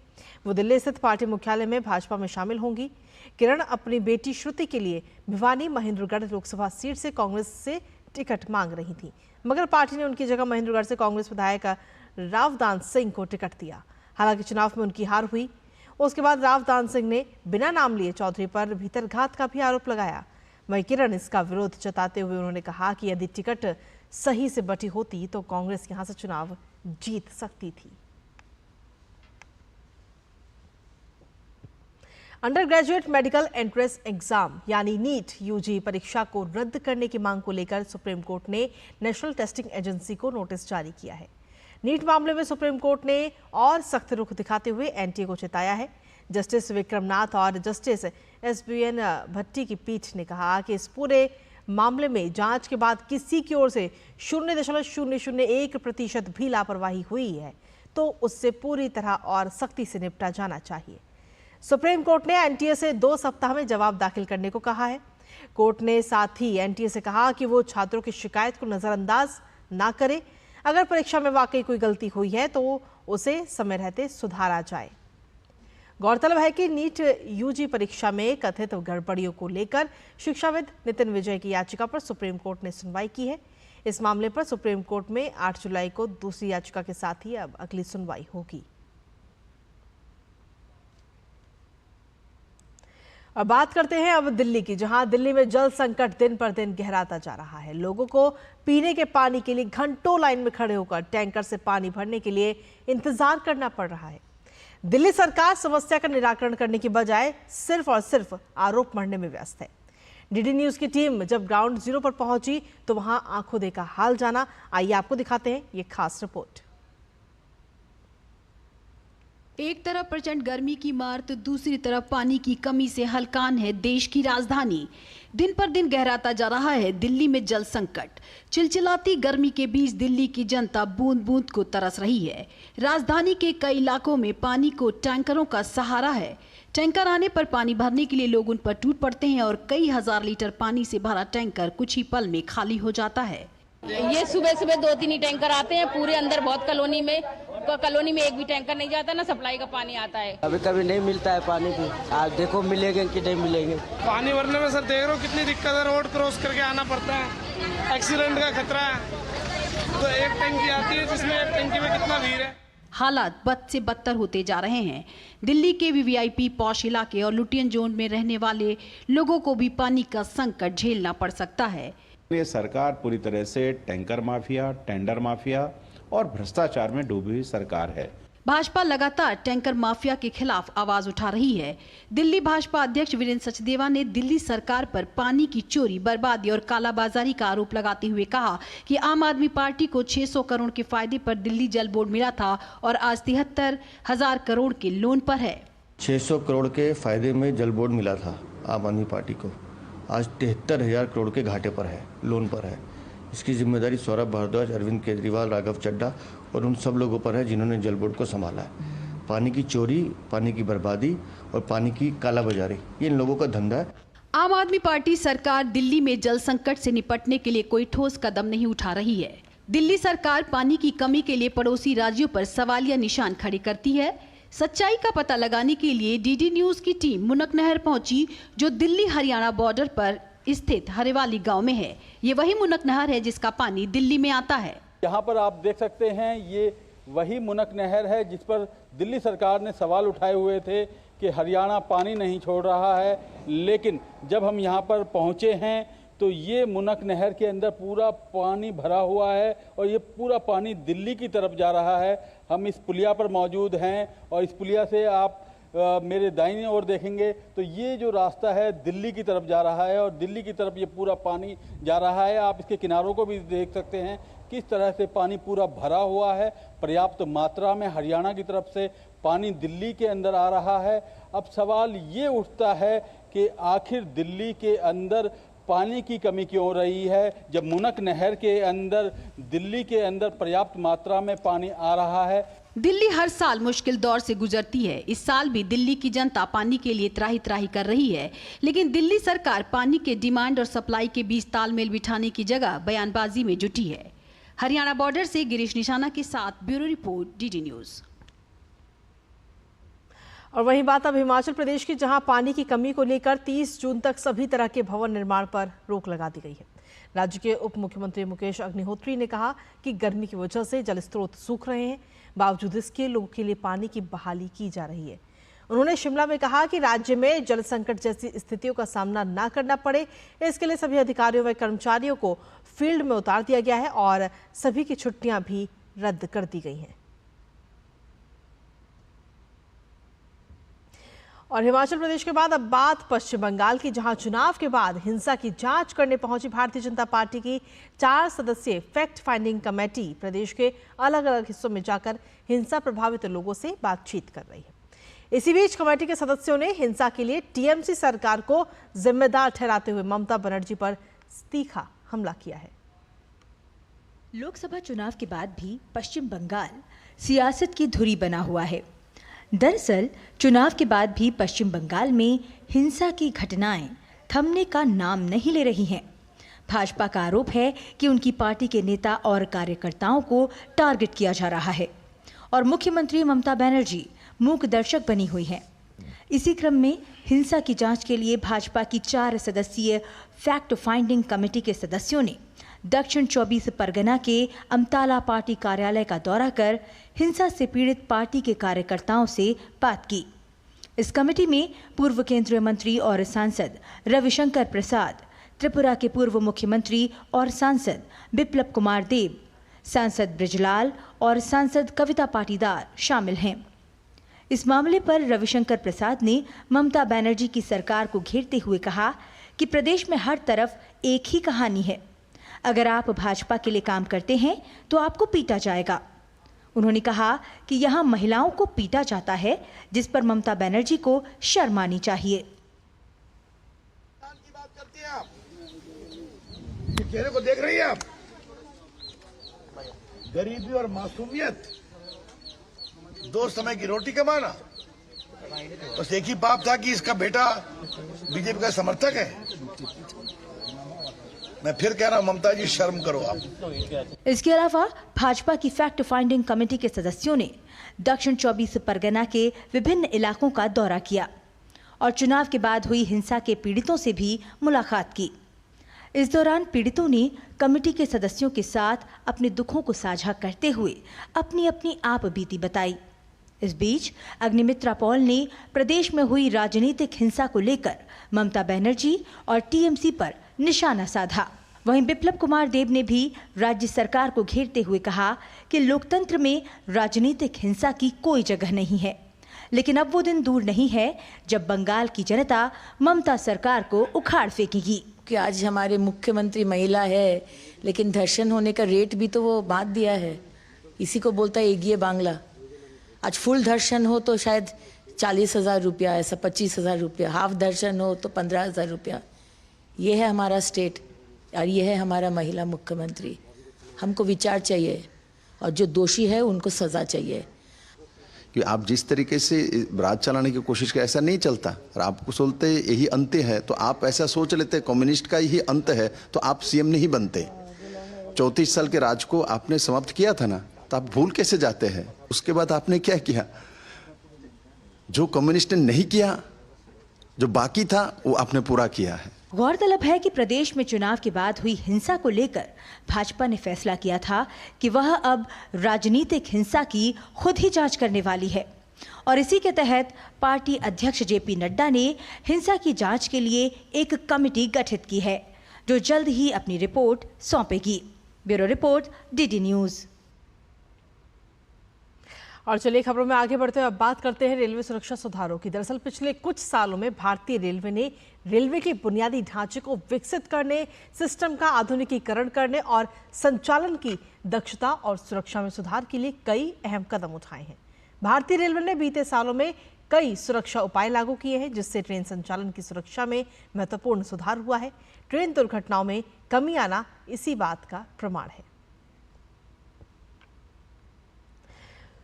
वो दिल्ली स्थित पार्टी मुख्यालय में भाजपा में शामिल होंगी। किरण अपनी बेटी श्रुति के लिए भिवानी महेंद्रगढ़ लोकसभा सीट से कांग्रेस से टिकट मांग रही थी, मगर पार्टी ने उनकी जगह महेंद्रगढ़ से कांग्रेस विधायक रावदान सिंह को टिकट दिया। हालांकि चुनाव में उनकी हार हुई। उसके बाद रावदान सिंह ने बिना नाम लिए चौधरी पर भीतरघात का भी आरोप लगाया। वहीं किरण इसका विरोध जताते हुए उन्होंने कहा कि यदि टिकट सही से बटी होती तो कांग्रेस यहां से चुनाव जीत सकती थी। Under graduate medical entrance exam यानी नीट यूजी परीक्षा को रद्द करने की मांग को लेकर सुप्रीम कोर्ट ने नेशनल टेस्टिंग एजेंसी को नोटिस जारी किया है। नीट मामले में सुप्रीम कोर्ट ने और सख्त रुख दिखाते हुए एनटीए को चेताया है। जस्टिस विक्रमनाथ और जस्टिस एसबीएन भट्टी की पीठ ने कहा कि इस पूरे मामले में जांच के बाद किसी की ओर से 0.001% भी लापरवाही हुई है तो उससे पूरी तरह और सख्ती से निपटा जाना चाहिए। सुप्रीम कोर्ट ने एनटीए से 2 सप्ताह में जवाब दाखिल करने को कहा है। कोर्ट ने साथ ही एनटीए से कहा कि वो छात्रों की शिकायत को नजरअंदाज ना करे। अगर परीक्षा में वाकई कोई गलती हुई है तो उसे समय रहते सुधारा जाए। गौरतलब है कि नीट यूजी परीक्षा में कथित गड़बड़ियों को लेकर शिक्षाविद नितिन विजय की याचिका पर सुप्रीम कोर्ट ने सुनवाई की है। इस मामले पर सुप्रीम कोर्ट में 8 जुलाई को दूसरी याचिका के साथ ही अब अगली सुनवाई होगी। और बात करते हैं अब दिल्ली की, जहां दिल्ली में जल संकट दिन पर दिन गहराता जा रहा है। लोगों को पीने के पानी के लिए घंटों लाइन में खड़े होकर टैंकर से पानी भरने के लिए इंतजार करना पड़ रहा है। दिल्ली सरकार समस्या का निराकरण करने की बजाय सिर्फ और सिर्फ आरोप मढ़ने में व्यस्त है। डीडी न्यूज की टीम जब ग्राउंड जीरो पर पहुंची तो वहां आंखों देखा हाल जाना। आइए आपको दिखाते हैं ये खास रिपोर्ट। एक तरफ प्रचंड गर्मी की मार तो दूसरी तरफ पानी की कमी से हलकान है देश की राजधानी। दिन पर दिन गहराता जा रहा है दिल्ली में जल संकट। चिलचिलाती गर्मी के बीच दिल्ली की जनता बूंद बूंद को तरस रही है। राजधानी के कई इलाकों में पानी को टैंकरों का सहारा है। टैंकर आने पर पानी भरने के लिए लोग उन पर टूट पड़ते हैं और कई हजार लीटर पानी से भरा टैंकर कुछ ही पल में खाली हो जाता है। ये सुबह सुबह 2-3 ही टैंकर आते हैं पूरे अंदर, बहुत कॉलोनी में एक भी टैंकर नहीं जाता, ना सप्लाई का पानी आता है। कभी कभी नहीं मिलता है पानी भी। आज देखो मिलेंगे कि नहीं मिलेंगे। पानी भरने में सर देख रहे हो कितनी दिक्कत है, रोड क्रॉस करके आना पड़ता है, एक्सीडेंट का खतरा है। तो एक टंकी आती है जिसमें एक टंकी में कितना भीड़ है। हालात बद से बदतर होते जा रहे हैं। दिल्ली के वीवीआईपी पॉश इलाके और लुटियन जोन में रहने वाले लोगों को भी पानी का संकट झेलना पड़ सकता है। ये सरकार पूरी तरह से टैंकर माफिया, टेंडर माफिया और भ्रष्टाचार में डूबी हुई सरकार है। भाजपा लगातार टैंकर माफिया के खिलाफ आवाज उठा रही है। दिल्ली भाजपा अध्यक्ष वीरेंद्र सचदेवा ने दिल्ली सरकार पर पानी की चोरी, बर्बादी और कालाबाजारी का आरोप लगाते हुए कहा कि आम आदमी पार्टी को 600 करोड़ के फायदे पर दिल्ली जल बोर्ड मिला था और आज 73,000 करोड़ के लोन पर है। 600 करोड़ के फायदे में जल बोर्ड मिला था आम आदमी पार्टी को, आज 73,000 करोड़ के घाटे पर है, लोन पर है। इसकी जिम्मेदारी सौरभ भारद्वाज, अरविंद केजरीवाल, राघव चड्ढा और उन सब लोगों पर है जिन्होंने जल बोर्ड को संभाला है। पानी की चोरी, पानी की बर्बादी और पानी की कालाबाजारी, ये इन लोगों का धंधा है। आम आदमी पार्टी सरकार दिल्ली में जल संकट से निपटने के लिए कोई ठोस कदम नहीं उठा रही है। दिल्ली सरकार पानी की कमी के लिए पड़ोसी राज्यों पर सवालिया निशान खड़े करती है। सच्चाई का पता लगाने के लिए डीडी न्यूज की टीम मुनक नहर पहुंची, जो दिल्ली हरियाणा बॉर्डर पर स्थित हरेवाली गांव में है। ये वही मुनक नहर है जिसका पानी दिल्ली में आता है। यहाँ पर आप देख सकते हैं ये वही मुनक नहर है जिस पर दिल्ली सरकार ने सवाल उठाए हुए थे कि हरियाणा पानी नहीं छोड़ रहा है। लेकिन जब हम यहाँ पर पहुँचे हैं तो ये मुनक नहर के अंदर पूरा पानी भरा हुआ है और ये पूरा पानी दिल्ली की तरफ जा रहा है। हम इस पुलिया पर मौजूद हैं और इस पुलिया से आप मेरे दाहिनी ओर देखेंगे तो ये जो रास्ता है दिल्ली की तरफ जा रहा है और दिल्ली की तरफ ये पूरा पानी जा रहा है। आप इसके किनारों को भी देख सकते हैं किस तरह से पानी पूरा भरा हुआ है। पर्याप्त मात्रा में हरियाणा की तरफ से पानी दिल्ली के अंदर आ रहा है। अब सवाल ये उठता है कि आखिर दिल्ली के अंदर पानी की कमी क्यों रही है, जब मुनक नहर के अंदर दिल्ली के अंदर पर्याप्त मात्रा में पानी आ रहा है। दिल्ली हर साल मुश्किल दौर से गुजरती है। इस साल भी दिल्ली की जनता पानी के लिए त्राही त्राही कर रही है, लेकिन दिल्ली सरकार पानी के डिमांड और सप्लाई के बीच तालमेल बिठाने की जगह बयानबाजी में जुटी है। हरियाणा बॉर्डर से गिरीश निशाना के साथ ब्यूरो रिपोर्ट, डीडी न्यूज। और वहीं बात अब हिमाचल प्रदेश की, जहां पानी की कमी को लेकर 30 जून तक सभी तरह के भवन निर्माण पर रोक लगा दी गई है। राज्य के उप मुख्यमंत्री मुकेश अग्निहोत्री ने कहा कि गर्मी की वजह से जल स्रोत सूख रहे हैं, बावजूद इसके लोगों के लिए पानी की बहाली की जा रही है। उन्होंने शिमला में कहा कि राज्य में जल संकट जैसी स्थितियों का सामना न करना पड़े, इसके लिए सभी अधिकारियों व कर्मचारियों को फील्ड में उतार दिया गया है और सभी की छुट्टियां भी रद्द कर दी गई हैं। और हिमाचल प्रदेश के बाद अब बात पश्चिम बंगाल की, जहां चुनाव के बाद हिंसा की जांच करने पहुंची भारतीय जनता पार्टी की 4 सदस्यीय फैक्ट फाइंडिंग कमेटी प्रदेश के अलग अलग हिस्सों में जाकर हिंसा प्रभावित लोगों से बातचीत कर रही है। इसी बीच कमेटी के सदस्यों ने हिंसा के लिए टीएमसी सरकार को जिम्मेदार ठहराते हुए ममता बनर्जी पर तीखा हमला किया है। लोकसभा चुनाव के बाद भी पश्चिम बंगाल सियासत की धुरी बना हुआ है। दरअसल चुनाव के बाद भी पश्चिम बंगाल में हिंसा की घटनाएं थमने का नाम नहीं ले रही हैं। भाजपा का आरोप है कि उनकी पार्टी के नेता और कार्यकर्ताओं को टारगेट किया जा रहा है और मुख्यमंत्री ममता बनर्जी मूक दर्शक बनी हुई हैं। इसी क्रम में हिंसा की जांच के लिए भाजपा की 4 सदस्यीय फैक्ट फाइंडिंग कमेटी के सदस्यों ने दक्षिण 24 परगना के अमताला पार्टी कार्यालय का दौरा कर हिंसा से पीड़ित पार्टी के कार्यकर्ताओं से बात की। इस कमेटी में पूर्व केंद्रीय मंत्री और सांसद रविशंकर प्रसाद, त्रिपुरा के पूर्व मुख्यमंत्री और सांसद बिप्लब कुमार देब, सांसद बृजलाल और सांसद कविता पाटीदार शामिल हैं। इस मामले पर रविशंकर प्रसाद ने ममता बनर्जी की सरकार को घेरते हुए कहा कि प्रदेश में हर तरफ एक ही कहानी है, अगर आप भाजपा के लिए काम करते हैं तो आपको पीटा जाएगा। उन्होंने कहा कि यहाँ महिलाओं को पीटा जाता है, जिस पर ममता बनर्जी को शर्म आनी चाहिए। चेहरे को देख रही हैं आप, गरीबी और मासूमियत, 2 समय की रोटी कमाना, बस एक ही बाप था कि इसका बेटा बीजेपी का समर्थक है। मैं फिर कह रहा हूं, ममता जी शर्म करो आप। इसके अलावा भाजपा की फैक्ट फाइंडिंग कमेटी के सदस्यों ने दक्षिण 24 परगना के विभिन्न इलाकों का दौरा किया और चुनाव के बाद हुई हिंसा के पीड़ितों से भी मुलाकात की। इस दौरान पीड़ितों ने कमेटी के सदस्यों के साथ अपने दुखों को साझा करते हुए अपनी अपनी आप बीती बताई। इस बीच अग्निमित्रा पॉल ने प्रदेश में हुई राजनीतिक हिंसा को लेकर ममता बनर्जी और टीएमसी पर निशाना साधा। वहीं बिप्लब कुमार देब ने भी राज्य सरकार को घेरते हुए कहा कि लोकतंत्र में राजनीतिक हिंसा की कोई जगह नहीं है, लेकिन अब वो दिन दूर नहीं है जब बंगाल की जनता ममता सरकार को उखाड़ फेंकेगी। कि आज हमारे मुख्यमंत्री महिला है, लेकिन धर्षण होने का रेट भी तो वो बांट दिया है। इसी को बोलता है एगिए बांग्ला। आज फुल धर्षण हो तो शायद 40,000 रुपया, ऐसा 25,000 रुपया, हाफ धर्षण हो तो 15,000 रुपया। ये है हमारा स्टेट और ये है हमारा महिला मुख्यमंत्री। हमको विचार चाहिए और जो दोषी है उनको सजा चाहिए। कि आप जिस तरीके से राज चलाने की कोशिश कर, ऐसा नहीं चलता। और आपको सोचते यही अंत है तो आप ऐसा सोच लेते कम्युनिस्ट का यही अंत है तो आप सीएम नहीं बनते। 34 साल के राज को आपने समाप्त किया था ना, तो आप भूल कैसे जाते हैं? उसके बाद आपने क्या किया? जो कम्युनिस्ट ने नहीं किया, जो बाकी था वो आपने पूरा किया है। गौरतलब है कि प्रदेश में चुनाव के बाद हुई हिंसा को लेकर भाजपा ने फैसला किया था कि वह अब राजनीतिक हिंसा की खुद ही जांच करने वाली है और इसी के तहत पार्टी अध्यक्ष जेपी नड्डा ने हिंसा की जांच के लिए एक कमेटी गठित की है, जो जल्द ही अपनी रिपोर्ट सौंपेगी। Bureau report, DD news. और चलिए खबरों में आगे बढ़ते हुए अब बात करते हैं रेलवे सुरक्षा सुधारों की। दरअसल पिछले कुछ सालों में भारतीय रेलवे ने रेलवे के बुनियादी ढांचे को विकसित करने, सिस्टम का आधुनिकीकरण करने और संचालन की दक्षता और सुरक्षा में सुधार के लिए कई अहम कदम उठाए हैं। भारतीय रेलवे ने बीते सालों में कई सुरक्षा उपाय लागू किए हैं, जिससे ट्रेन संचालन की सुरक्षा में महत्वपूर्ण सुधार हुआ है। ट्रेन दुर्घटनाओं में कमी आना इसी बात का प्रमाण है।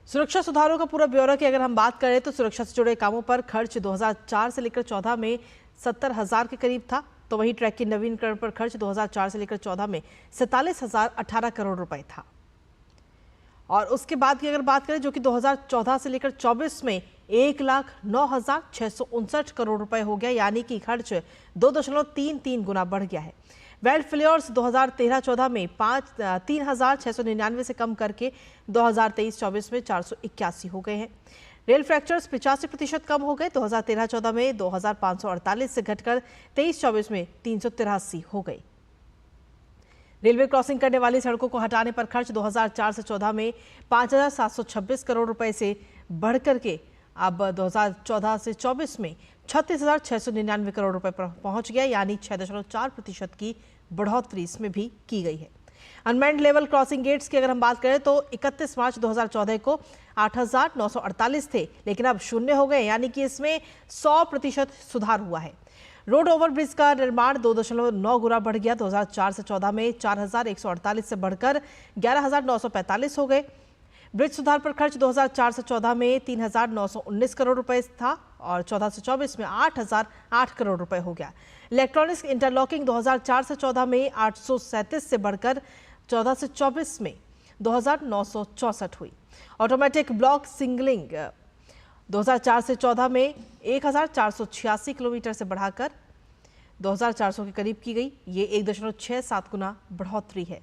सुरक्षा सुधारों का पूरा ब्यौरा की अगर हम बात करें तो सुरक्षा से जुड़े कामों पर खर्च 2004 से लेकर 14 में 70,000 के करीब था। तो वहीं ट्रैक के नवीनीकरण पर खर्च 2004 से लेकर 14 में 47,018 करोड़ रुपए था। और उसके बाद की अगर बात करें, जो कि 2014 से लेकर 24 में 1,09,659 करोड़ रुपए हो गया, यानी कि खर्च 2.33 गुना बढ़ गया है। वेल्थ फेलियर्स 2013-14 में 3,699 से कम करके 2023-24 में 481 हो गए हैं। रेल फ्रैक्चर्स 85% कम हो गए, 2013-14 में 2,548 से घटकर 23-24 में 383 हो गए। रेलवे क्रॉसिंग करने वाली सड़कों को हटाने पर खर्च 2004 से 14 में 5,726 करोड़ रुपए से बढ़कर के अब 2014 से 24 में 36,699 करोड़ रुपए पर पहुंच गया, यानी 6.4% की बढ़ोतरी इसमें भी की गई है। अनमैन्ड लेवल क्रॉसिंग गेट्स की अगर हम बात करें तो 31 मार्च 2014 को 8,948 थे, लेकिन अब 0 हो गए, यानी कि इसमें 100% सुधार हुआ है। रोड ओवरब्रिज का निर्माण 2.9 गुना बढ़ गया, 2004 से 14 में 4,148 से बढ़कर 11,945 हो गए। ब्रिज सुधार पर खर्च 2004 से 14 में 3,919 करोड़ रुपए था और 14 से 24 में 8,008 करोड़ रुपए हो गया। इलेक्ट्रॉनिक्स इंटरलॉकिंग 2004 से 14 में 837 से बढ़कर 14 से 24 में 2,964 हुई। ऑटोमेटिक ब्लॉक सिग्नलिंग 2004 से 14 में 1,486 किलोमीटर से बढ़ाकर 2,400 के करीब की गई। ये 1.67 गुना बढ़ोतरी है।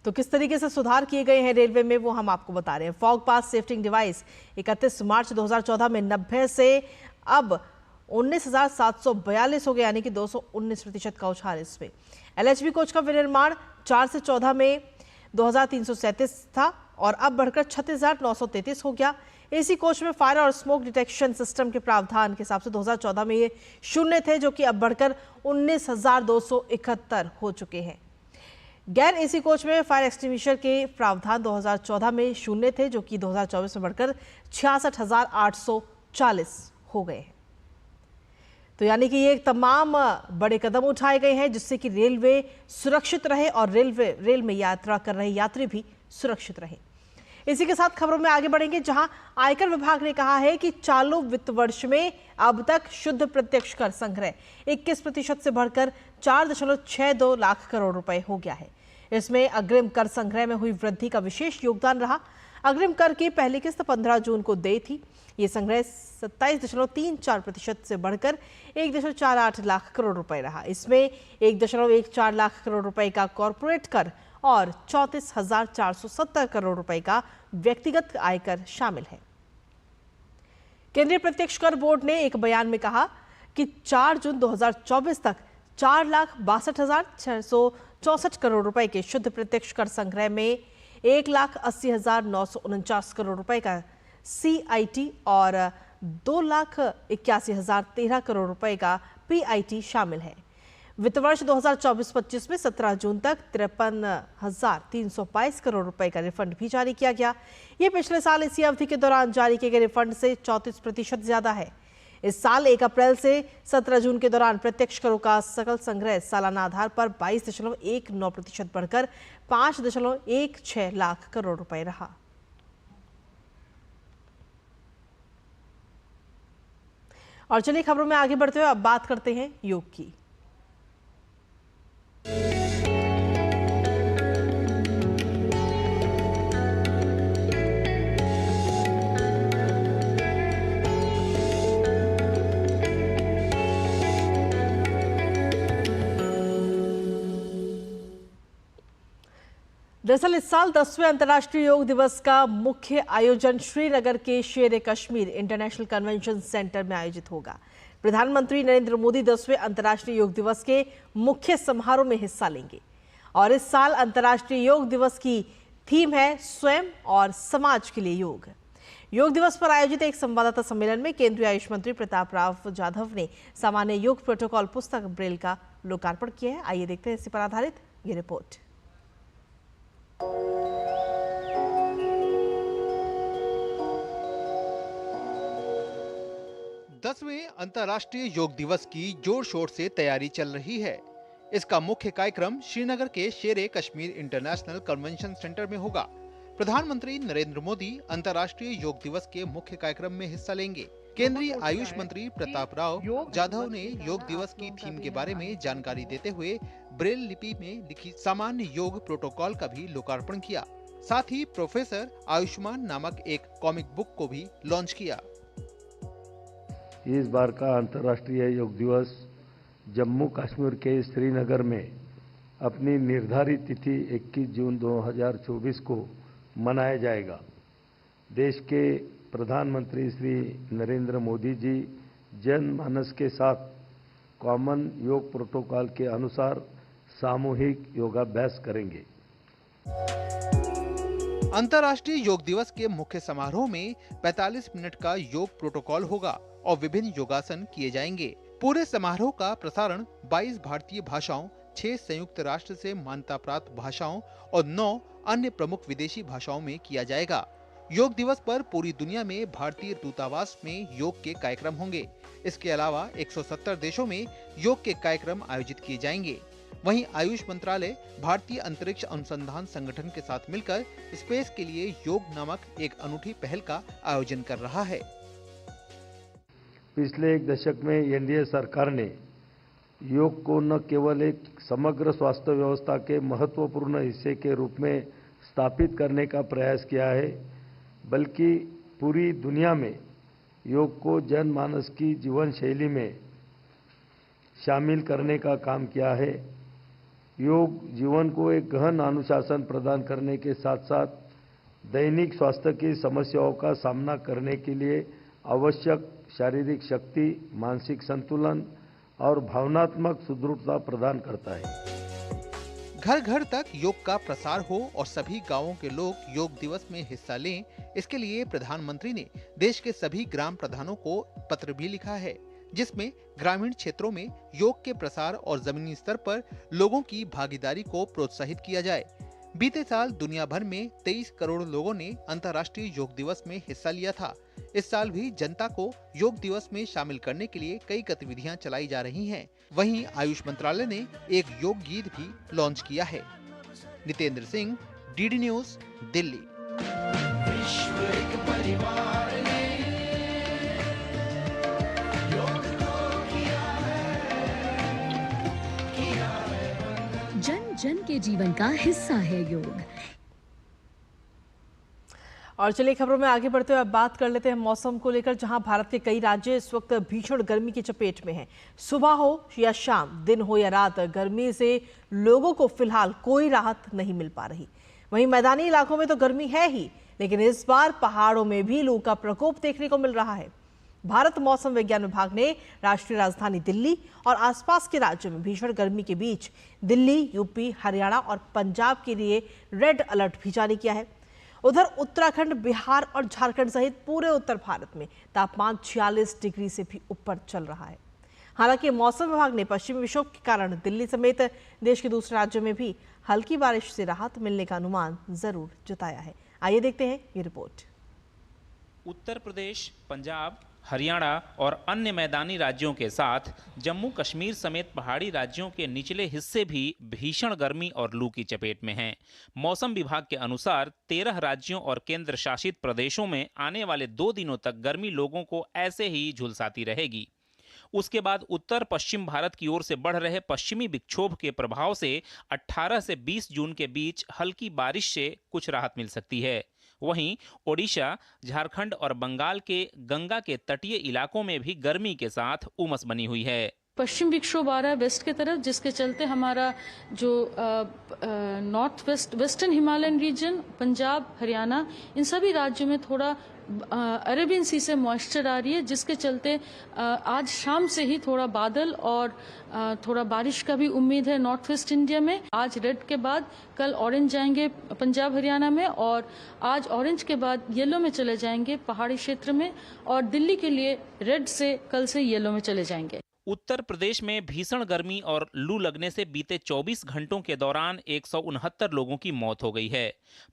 तो किस तरीके से सुधार किए गए हैं रेलवे में, वो हम आपको बता रहे हैं। फॉग पास सेफ्टिंग डिवाइस 31 मार्च 2014 में 90 से अब 19,742 हो गए, यानी कि 219% का उछाल इसमें। LHB कोच का विनिर्माण 4 से 14 में 2,337 था और अब बढ़कर 36,933 हो गया। AC कोच में फायर और स्मोक डिटेक्शन सिस्टम के प्रावधान के हिसाब से 2014 में ये 0 थे, जो कि अब बढ़कर 19,271 हो चुके हैं। गैर AC कोच में फायर एक्सटिंग्विशर के प्रावधान 2014 में 0 थे, जो कि 2024 में बढ़कर 66,840 हो गए हैं। तो यानी कि ये तमाम बड़े कदम उठाए गए हैं जिससे कि रेलवे सुरक्षित रहे और रेल में यात्रा कर रहे यात्री भी सुरक्षित रहे। इसी के साथ खबरों में आगे बढ़ेंगे, जहां आयकर विभाग ने कहा है कि चालू वित्त वर्ष में अब तक शुद्ध प्रत्यक्ष कर संग्रह 21% से बढ़कर 4.62 लाख करोड़ रुपए हो गया है। इसमें अग्रिम कर संग्रह में हुई वृद्धि का विशेष योगदान रहा। अग्रिम कर की पहली किस्त 15 जून को दी थी। ये संग्रह 27.34% से बढ़कर 1.48 लाख करोड़ रुपए रहा। इसमें 1.14 लाख करोड़ रुपए का कॉर्पोरेट कर और 34,470 करोड़ रुपए का व्यक्तिगत आयकर शामिल है। केंद्रीय प्रत्यक्ष कर बोर्ड ने एक बयान में कहा कि 4 जून 2024 तक 4,62,664 करोड़ रुपए के शुद्ध प्रत्यक्ष कर संग्रह में 1,80,949 करोड़ रुपए का CIT और 2,81,013 करोड़ रुपए का PIT शामिल है। वित्त वर्ष 2024-25 में 17 जून तक 53,322 करोड़ रुपए का रिफंड भी जारी किया गया। ये पिछले साल इसी अवधि के दौरान जारी किए गए रिफंड से 34% ज्यादा है। इस साल 1 अप्रैल से 17 जून के दौरान प्रत्यक्ष करों का सकल संग्रह सालाना आधार पर 22.19% बढ़कर 5.16 लाख करोड़ रुपए रहा। और चलिए खबरों में आगे बढ़ते हुए अब बात करते हैं योग की। दरअसल इस साल 10वें अंतर्राष्ट्रीय योग दिवस का मुख्य आयोजन श्रीनगर के शेर-ए-कश्मीर इंटरनेशनल कन्वेंशन सेंटर में आयोजित होगा। प्रधानमंत्री नरेंद्र मोदी 10वें अंतर्राष्ट्रीय योग दिवस के मुख्य समारोह में हिस्सा लेंगे और इस साल अंतर्राष्ट्रीय योग दिवस की थीम है स्वयं और समाज के लिए योग। योग दिवस पर आयोजित एक संवाददाता सम्मेलन में केंद्रीय आयुष मंत्री प्रताप राव जाधव ने सामान्य योग प्रोटोकॉल पुस्तक ब्रेल का लोकार्पण किया है। आइए देखते हैं इसी पर आधारित ये रिपोर्ट। 10वें अंतर्राष्ट्रीय योग दिवस की जोर शोर से तैयारी चल रही है। इसका मुख्य कार्यक्रम श्रीनगर के शेर-ए-कश्मीर इंटरनेशनल कन्वेंशन सेंटर में होगा। प्रधानमंत्री नरेंद्र मोदी अंतर्राष्ट्रीय योग दिवस के मुख्य कार्यक्रम में हिस्सा लेंगे। केंद्रीय आयुष मंत्री प्रताप राव जाधव ने योग दिवस की थीम के बारे में जानकारी देते हुए ब्रेल लिपि में लिखी सामान्य योग प्रोटोकॉल का भी लोकार्पण किया। साथ ही प्रोफेसर आयुष्मान नामक एक कॉमिक बुक को भी लॉन्च किया। इस बार का अंतर्राष्ट्रीय योग दिवस जम्मू कश्मीर के श्रीनगर में अपनी निर्धारित तिथि 21 जून 2024 को मनाया जाएगा। देश के प्रधानमंत्री श्री नरेंद्र मोदी जी जनमानस के साथ कॉमन योग प्रोटोकॉल के अनुसार सामूहिक योगाभ्यास करेंगे। अंतर्राष्ट्रीय योग दिवस के मुख्य समारोह में 45 मिनट का योग प्रोटोकॉल होगा और विभिन्न योगासन किए जाएंगे। पूरे समारोह का प्रसारण 22 भारतीय भाषाओं, 6 संयुक्त राष्ट्र से मान्यता प्राप्त भाषाओं और 9 अन्य प्रमुख विदेशी भाषाओं में किया जाएगा। योग दिवस पर पूरी दुनिया में भारतीय दूतावास में योग के कार्यक्रम होंगे। इसके अलावा 170 देशों में योग के कार्यक्रम आयोजित किए जाएंगे। वहीं आयुष मंत्रालय भारतीय अंतरिक्ष अनुसंधान संगठन के साथ मिलकर स्पेस के लिए योग नामक एक अनूठी पहल का आयोजन कर रहा है। पिछले एक दशक में एनडीए सरकार ने योग को न केवल एक समग्र स्वास्थ्य व्यवस्था के महत्वपूर्ण हिस्से के रूप में स्थापित करने का प्रयास किया है, बल्कि पूरी दुनिया में योग को जनमानस की जीवन शैली में शामिल करने का काम किया है। योग जीवन को एक गहन अनुशासन प्रदान करने के साथ साथ दैनिक स्वास्थ्य की समस्याओं का सामना करने के लिए आवश्यक शारीरिक शक्ति, मानसिक संतुलन और भावनात्मक सुदृढ़ता प्रदान करता है। घर घर तक योग का प्रसार हो और सभी गांवों के लोग योग दिवस में हिस्सा लें, इसके लिए प्रधानमंत्री ने देश के सभी ग्राम प्रधानों को पत्र भी लिखा है, जिसमें ग्रामीण क्षेत्रों में योग के प्रसार और जमीनी स्तर पर लोगों की भागीदारी को प्रोत्साहित किया जाए। बीते साल दुनिया भर में 23 करोड़ लोगों ने अंतर्राष्ट्रीय योग दिवस में हिस्सा लिया था। इस साल भी जनता को योग दिवस में शामिल करने के लिए कई गतिविधियां चलाई जा रही हैं। वहीं आयुष मंत्रालय ने एक योग गीत भी लॉन्च किया है। Nitendra Singh, DD news, Delhi. विश्व एक परिवार ने योग को किया है। जन जन के जीवन का हिस्सा है योग। और चलिए खबरों में आगे बढ़ते हुए अब बात कर लेते हैं मौसम को लेकर, जहां भारत के कई राज्य इस वक्त भीषण गर्मी की चपेट में हैं। सुबह हो या शाम, दिन हो या रात, गर्मी से लोगों को फिलहाल कोई राहत नहीं मिल पा रही। वहीं मैदानी इलाकों में तो गर्मी है ही, लेकिन इस बार पहाड़ों में भी लू का प्रकोप देखने को मिल रहा है। भारत मौसम विज्ञान विभाग ने राष्ट्रीय राजधानी दिल्ली और आसपास के राज्यों में भीषण गर्मी के बीच दिल्ली, यूपी, हरियाणा और पंजाब के लिए रेड अलर्ट भी जारी किया है। उधर उत्तराखंड, बिहार और झारखंड सहित पूरे उत्तर भारत में तापमान 46 डिग्री से भी ऊपर चल रहा है। हालांकि मौसम विभाग ने पश्चिमी विक्षोभ के कारण दिल्ली समेत देश के दूसरे राज्यों में भी हल्की बारिश से राहत मिलने का अनुमान जरूर जताया है। आइए देखते हैं ये रिपोर्ट। उत्तर प्रदेश, पंजाब, हरियाणा और अन्य मैदानी राज्यों के साथ जम्मू कश्मीर समेत पहाड़ी राज्यों के निचले हिस्से भी भीषण गर्मी और लू की चपेट में हैं। मौसम विभाग के अनुसार 13 राज्यों और केंद्र शासित प्रदेशों में आने वाले 2 दिनों तक गर्मी लोगों को ऐसे ही झुलसाती रहेगी। उसके बाद उत्तर पश्चिम भारत की ओर से बढ़ रहे पश्चिमी विक्षोभ के प्रभाव से 18 से 20 जून के बीच हल्की बारिश से कुछ राहत मिल सकती है। वहीं ओडिशा, झारखंड और बंगाल के गंगा के तटीय इलाकों में भी गर्मी के साथ उमस बनी हुई है। पश्चिम विक्षोभ आ रहा है वेस्ट की तरफ, जिसके चलते हमारा जो north west western Himalayan region, Punjab, Haryana, इन सभी राज्यों में थोड़ा अरेबियन सी से मॉइस्चर आ रही है, जिसके चलते आज शाम से ही थोड़ा बादल और थोड़ा बारिश का भी उम्मीद है नॉर्थ वेस्ट इंडिया में। आज रेड के बाद कल ऑरेंज जाएंगे पंजाब हरियाणा में, और आज ऑरेंज के बाद येलो में चले जाएंगे पहाड़ी क्षेत्र में, और दिल्ली के लिए रेड से कल से येलो में चले जाएंगे। उत्तर प्रदेश में भीषण गर्मी और लू लगने से बीते 24 घंटों के दौरान 169 लोगों की मौत हो गई है।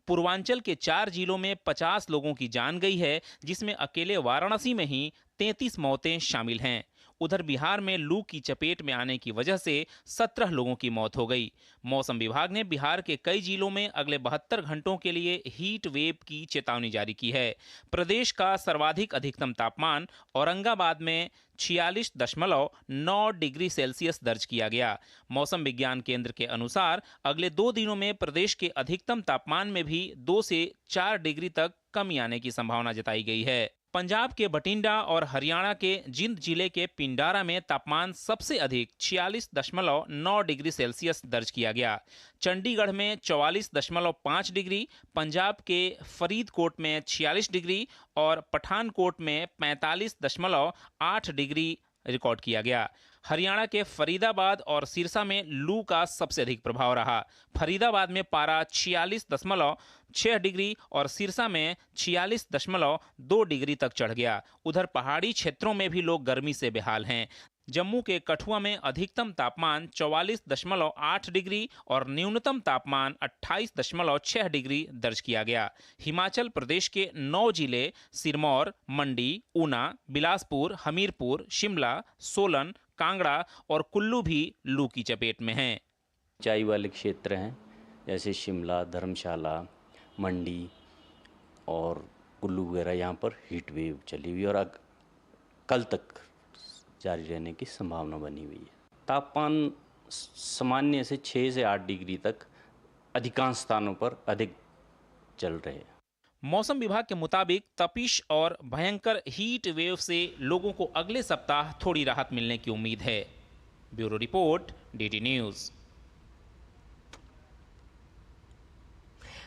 पूर्वांचल के 4 जिलों में 50 लोगों की जान गई है, जिसमें अकेले वाराणसी में ही 33 मौतें शामिल हैं। उधर बिहार में लू की चपेट में आने की वजह से 17 लोगों की मौत हो गई। मौसम विभाग ने बिहार के कई जिलों में अगले 72 घंटों के लिए हीट वेव की चेतावनी जारी की है। प्रदेश का सर्वाधिक अधिकतम तापमान औरंगाबाद में 46.9 डिग्री सेल्सियस दर्ज किया गया। मौसम विज्ञान केंद्र के अनुसार अगले 2 दिनों में प्रदेश के अधिकतम तापमान में भी 2 से 4 डिग्री तक कमी आने की संभावना जताई गई है। पंजाब के बठिंडा और हरियाणा के जिंद जिले के पिंडारा में तापमान सबसे अधिक 46.9 डिग्री सेल्सियस दर्ज किया गया। चंडीगढ़ में 44.5 डिग्री, पंजाब के फरीदकोट में 46 डिग्री और पठानकोट में 45.8 डिग्री रिकॉर्ड किया गया। हरियाणा के फरीदाबाद और सिरसा में लू का सबसे अधिक प्रभाव रहा। फरीदाबाद में पारा 46.6 डिग्री और सिरसा में 46.2 डिग्री तक चढ़ गया। उधर पहाड़ी क्षेत्रों में भी लोग गर्मी से बेहाल हैं। जम्मू के कठुआ में अधिकतम तापमान 44.8 डिग्री और न्यूनतम तापमान 28.6 डिग्री दर्ज किया गया। हिमाचल प्रदेश के 9 जिले सिरमौर, मंडी, ऊना, बिलासपुर, हमीरपुर, शिमला, सोलन, कांगड़ा और कुल्लू भी लू की चपेट में हैं। ऊंचाई वाले क्षेत्र हैं जैसे शिमला, धर्मशाला, मंडी और कुल्लू वगैरह, यहाँ पर हीट वेव चली हुई और कल तक जारी रहने की संभावना बनी हुई है। तापमान सामान्य से 6 से 8 डिग्री तक अधिकांश स्थानों पर अधिक चल रहे हैं। मौसम विभाग के मुताबिक तपिश और भयंकर हीट वेव से लोगों को अगले सप्ताह थोड़ी राहत मिलने की उम्मीद है। Bureau report, DD news.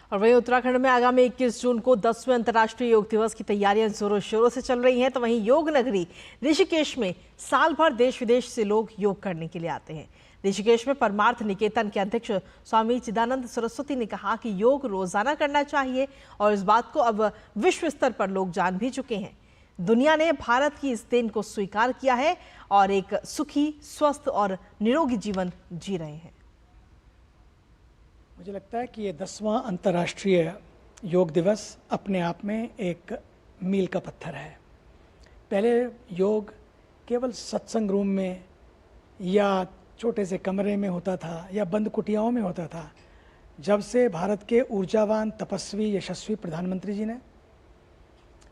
और वहीं उत्तराखंड में आगामी 21 जून को 10वें अंतर्राष्ट्रीय योग दिवस की तैयारियां जोरों शोरों से चल रही हैं। तो वहीं योग नगरी ऋषिकेश में साल भर देश विदेश से लोग योग करने के लिए आते हैं। ऋषिकेश में परमार्थ निकेतन के अध्यक्ष स्वामी चिदानंद सरस्वती ने कहा कि योग रोजाना करना चाहिए और इस बात को अब विश्व स्तर पर लोग जान भी चुके हैं। दुनिया ने भारत की इस देन को स्वीकार किया है और एक सुखी, स्वस्थ और निरोगी जीवन जी रहे हैं। मुझे लगता है कि ये 10वां अंतर्राष्ट्रीय योग दिवस अपने आप में एक मील का पत्थर है। पहले योग केवल सत्संग रूम में या छोटे से कमरे में होता था या बंद कुटियाओं में होता था। जब से भारत के ऊर्जावान, तपस्वी, यशस्वी प्रधानमंत्री जी ने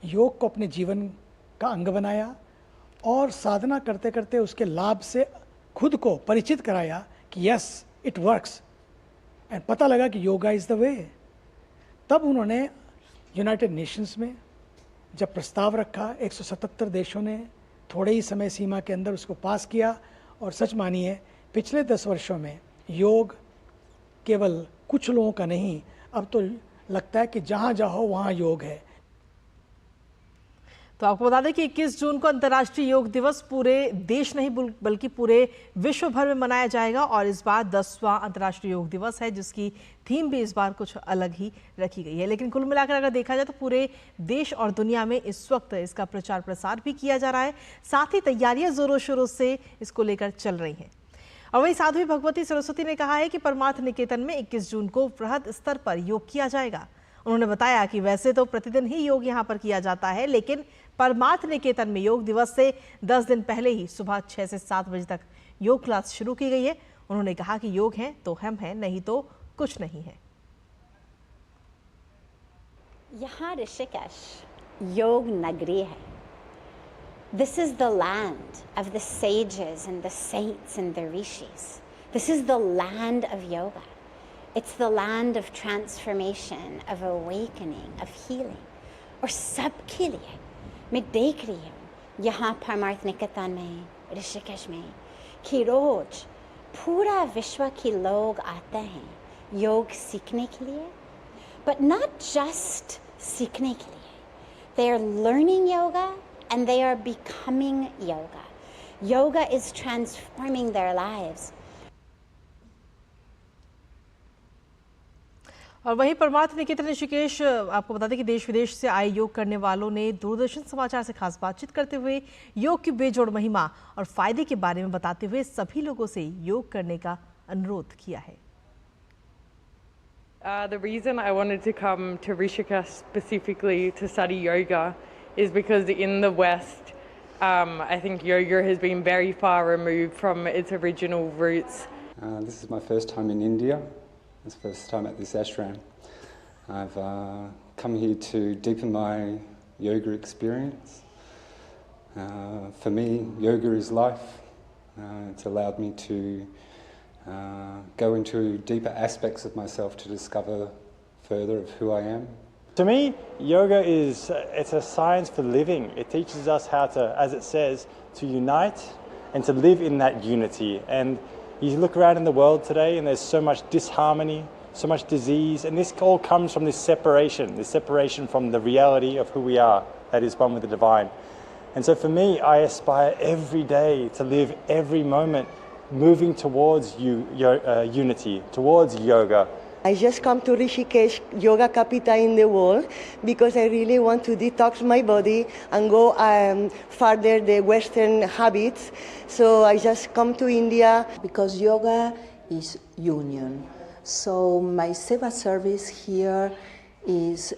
योग को अपने जीवन का अंग बनाया और साधना करते करते उसके लाभ से खुद को परिचित कराया कि यस इट वर्क्स, एंड पता लगा कि योगा इज़ द वे, तब उन्होंने यूनाइटेड नेशंस में जब प्रस्ताव रखा, 177 देशों ने थोड़े ही समय सीमा के अंदर उसको पास किया। और सच मानिए पिछले 10 वर्षों में योग केवल कुछ लोगों का नहीं, अब तो लगता है कि जहाँ जाओ वहाँ योग है। तो आपको बता दें कि 21 जून को अंतर्राष्ट्रीय योग दिवस पूरे देश नहीं बल्कि पूरे विश्व भर में मनाया जाएगा और इस बार 10वां अंतर्राष्ट्रीय योग दिवस है, जिसकी थीम भी इस बार कुछ अलग ही रखी गई है। लेकिन कुल मिलाकर अगर देखा जाए तो पूरे देश और दुनिया में इस वक्त इसका प्रचार प्रसार भी किया जा रहा है, साथ ही तैयारियां जोरों शोरों से इसको लेकर चल रही हैं। और वहीं साध्वी भगवती सरस्वती ने कहा है कि परमार्थ निकेतन में 21 जून को वृहद स्तर पर योग किया जाएगा। उन्होंने बताया कि वैसे तो प्रतिदिन ही योग यहाँ पर किया जाता है, लेकिन परमार्थ निकेतन में योग दिवस से 10 दिन पहले ही सुबह 6 से 7 बजे तक योग क्लास शुरू की गई है। उन्होंने कहा कि योग है तो हम हैं, नहीं तो कुछ नहीं है। यहाँ ऋषिकेश योग नगरी है। This is the land of the sages and the saints and the rishis. This is the land of yoga. It's the land of transformation, of awakening, of healing. और सबके लिए मैं देख रही हूँ यहाँ परमार्थ निकेतन में, ऋषिकेश में, कि रोज पूरा विश्व के लोग आते हैं योग सीखने के लिए, but not just सीखने के लिए. They are learning yoga and they are becoming yoga. Yoga is transforming their lives. और वहीं परमार्थ निकेतन ऋषिकेश, आपको बता दें कि देश विदेश से आए योग करने वालों ने दूरदर्शन समाचार से खास बातचीत करते हुए योग की बेजोड़ महिमा और फायदे के बारे में बताते हुए सभी लोगों से योग करने का अनुरोध किया है। The reason I wanted to come to Rishikesh specifically to study yoga is because in the West I think yoga has been very far removed from its original roots. This is my first time in India. It's the first time at this ashram. I've come here to deepen my yoga experience. For me, yoga is life. It's allowed me to go into deeper aspects of myself to discover further of who I am. To me, yoga it's a science for living. It teaches us how to, as it says, to unite and to live in that unity. And you look around in the world today and there's so much disharmony, so much disease, and this all comes from this separation from the reality of who we are, that is one with the divine. And so for me, I aspire every day to live every moment moving towards unity, towards yoga. I just come to Rishikesh, yoga capital in the world, because I really want to detox my body and go further the Western habits. So I just come to India. Because yoga is union. So my Seva service here is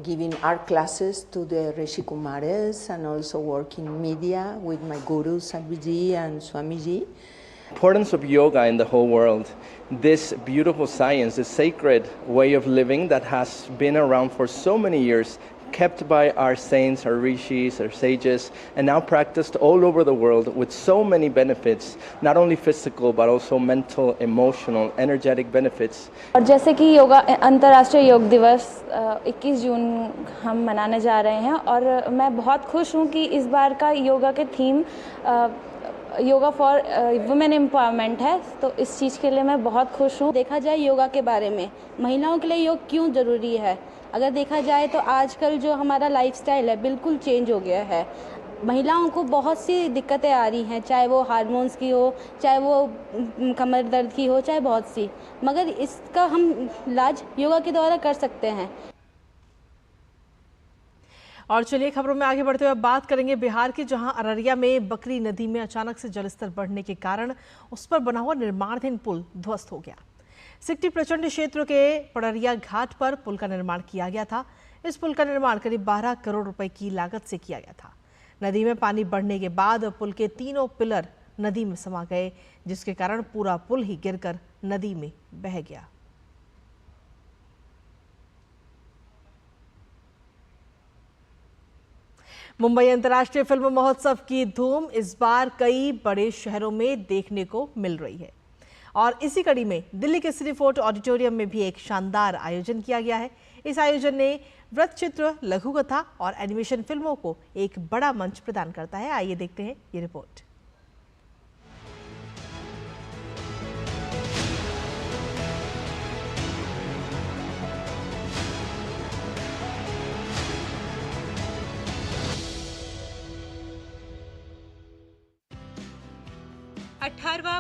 giving art classes to the Rishi Kumaras and also working media with my gurus Sadhguruji and Swamiji. Importance of yoga in the whole world. This beautiful science, this sacred way of living that has been around for so many years, kept by our saints, our rishis, our sages, and now practiced all over the world with so many benefits, not only physical but also mental, emotional, energetic benefits. और जैसे कि योगा अंतर्राष्ट्रीय योग दिवस 21 जून हम मनाने जा रहे हैं और मैं बहुत खुश हूँ कि इस बार का योगा के theme yoga for women empowerment है, तो इस चीज़ के लिए मैं बहुत खुश हूँ। देखा जाए योगा के बारे में, महिलाओं के लिए योग क्यों ज़रूरी है, अगर देखा जाए तो आजकल जो हमारा लाइफस्टाइल है बिल्कुल चेंज हो गया है। महिलाओं को बहुत सी दिक्कतें आ रही हैं, चाहे वो हार्मोन्स की हो, चाहे वो कमर दर्द की हो, चाहे बहुत सी, मगर इसका हम इलाज योगा के द्वारा कर सकते हैं। और चलिए खबरों में आगे बढ़ते हुए बात करेंगे बिहार की, जहां अररिया में बकरी नदी में अचानक से जलस्तर बढ़ने के कारण उस पर बना हुआ निर्माणाधीन पुल ध्वस्त हो गया। सिकटी प्रचंड क्षेत्र के पड़रिया घाट पर पुल का निर्माण किया गया था। इस पुल का निर्माण करीब 12 करोड़ रुपए की लागत से किया गया था। नदी में पानी बढ़ने के बाद पुल के तीनों पिलर नदी में समा गए, जिसके कारण पूरा पुल ही गिरकर नदी में बह गया। मुंबई अंतर्राष्ट्रीय फिल्म महोत्सव की धूम इस बार कई बड़े शहरों में देखने को मिल रही है और इसी कड़ी में दिल्ली के सिटी फोर्ट ऑडिटोरियम में भी एक शानदार आयोजन किया गया है। इस आयोजन ने वृत्तचित्र, लघु कथा और एनिमेशन फिल्मों को एक बड़ा मंच प्रदान करता है। आइए देखते हैं ये report.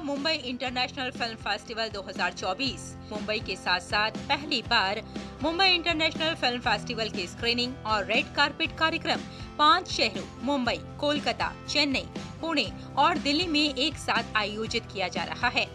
Mumbai international film festival 2024 Mumbai के साथ साथ पहली बार मुंबई इंटरनेशनल फिल्म फेस्टिवल की स्क्रीनिंग और रेड कारपेट कार्यक्रम 5 शहरों मुंबई, कोलकाता, चेन्नई, पुणे और दिल्ली में एक साथ आयोजित किया जा रहा है।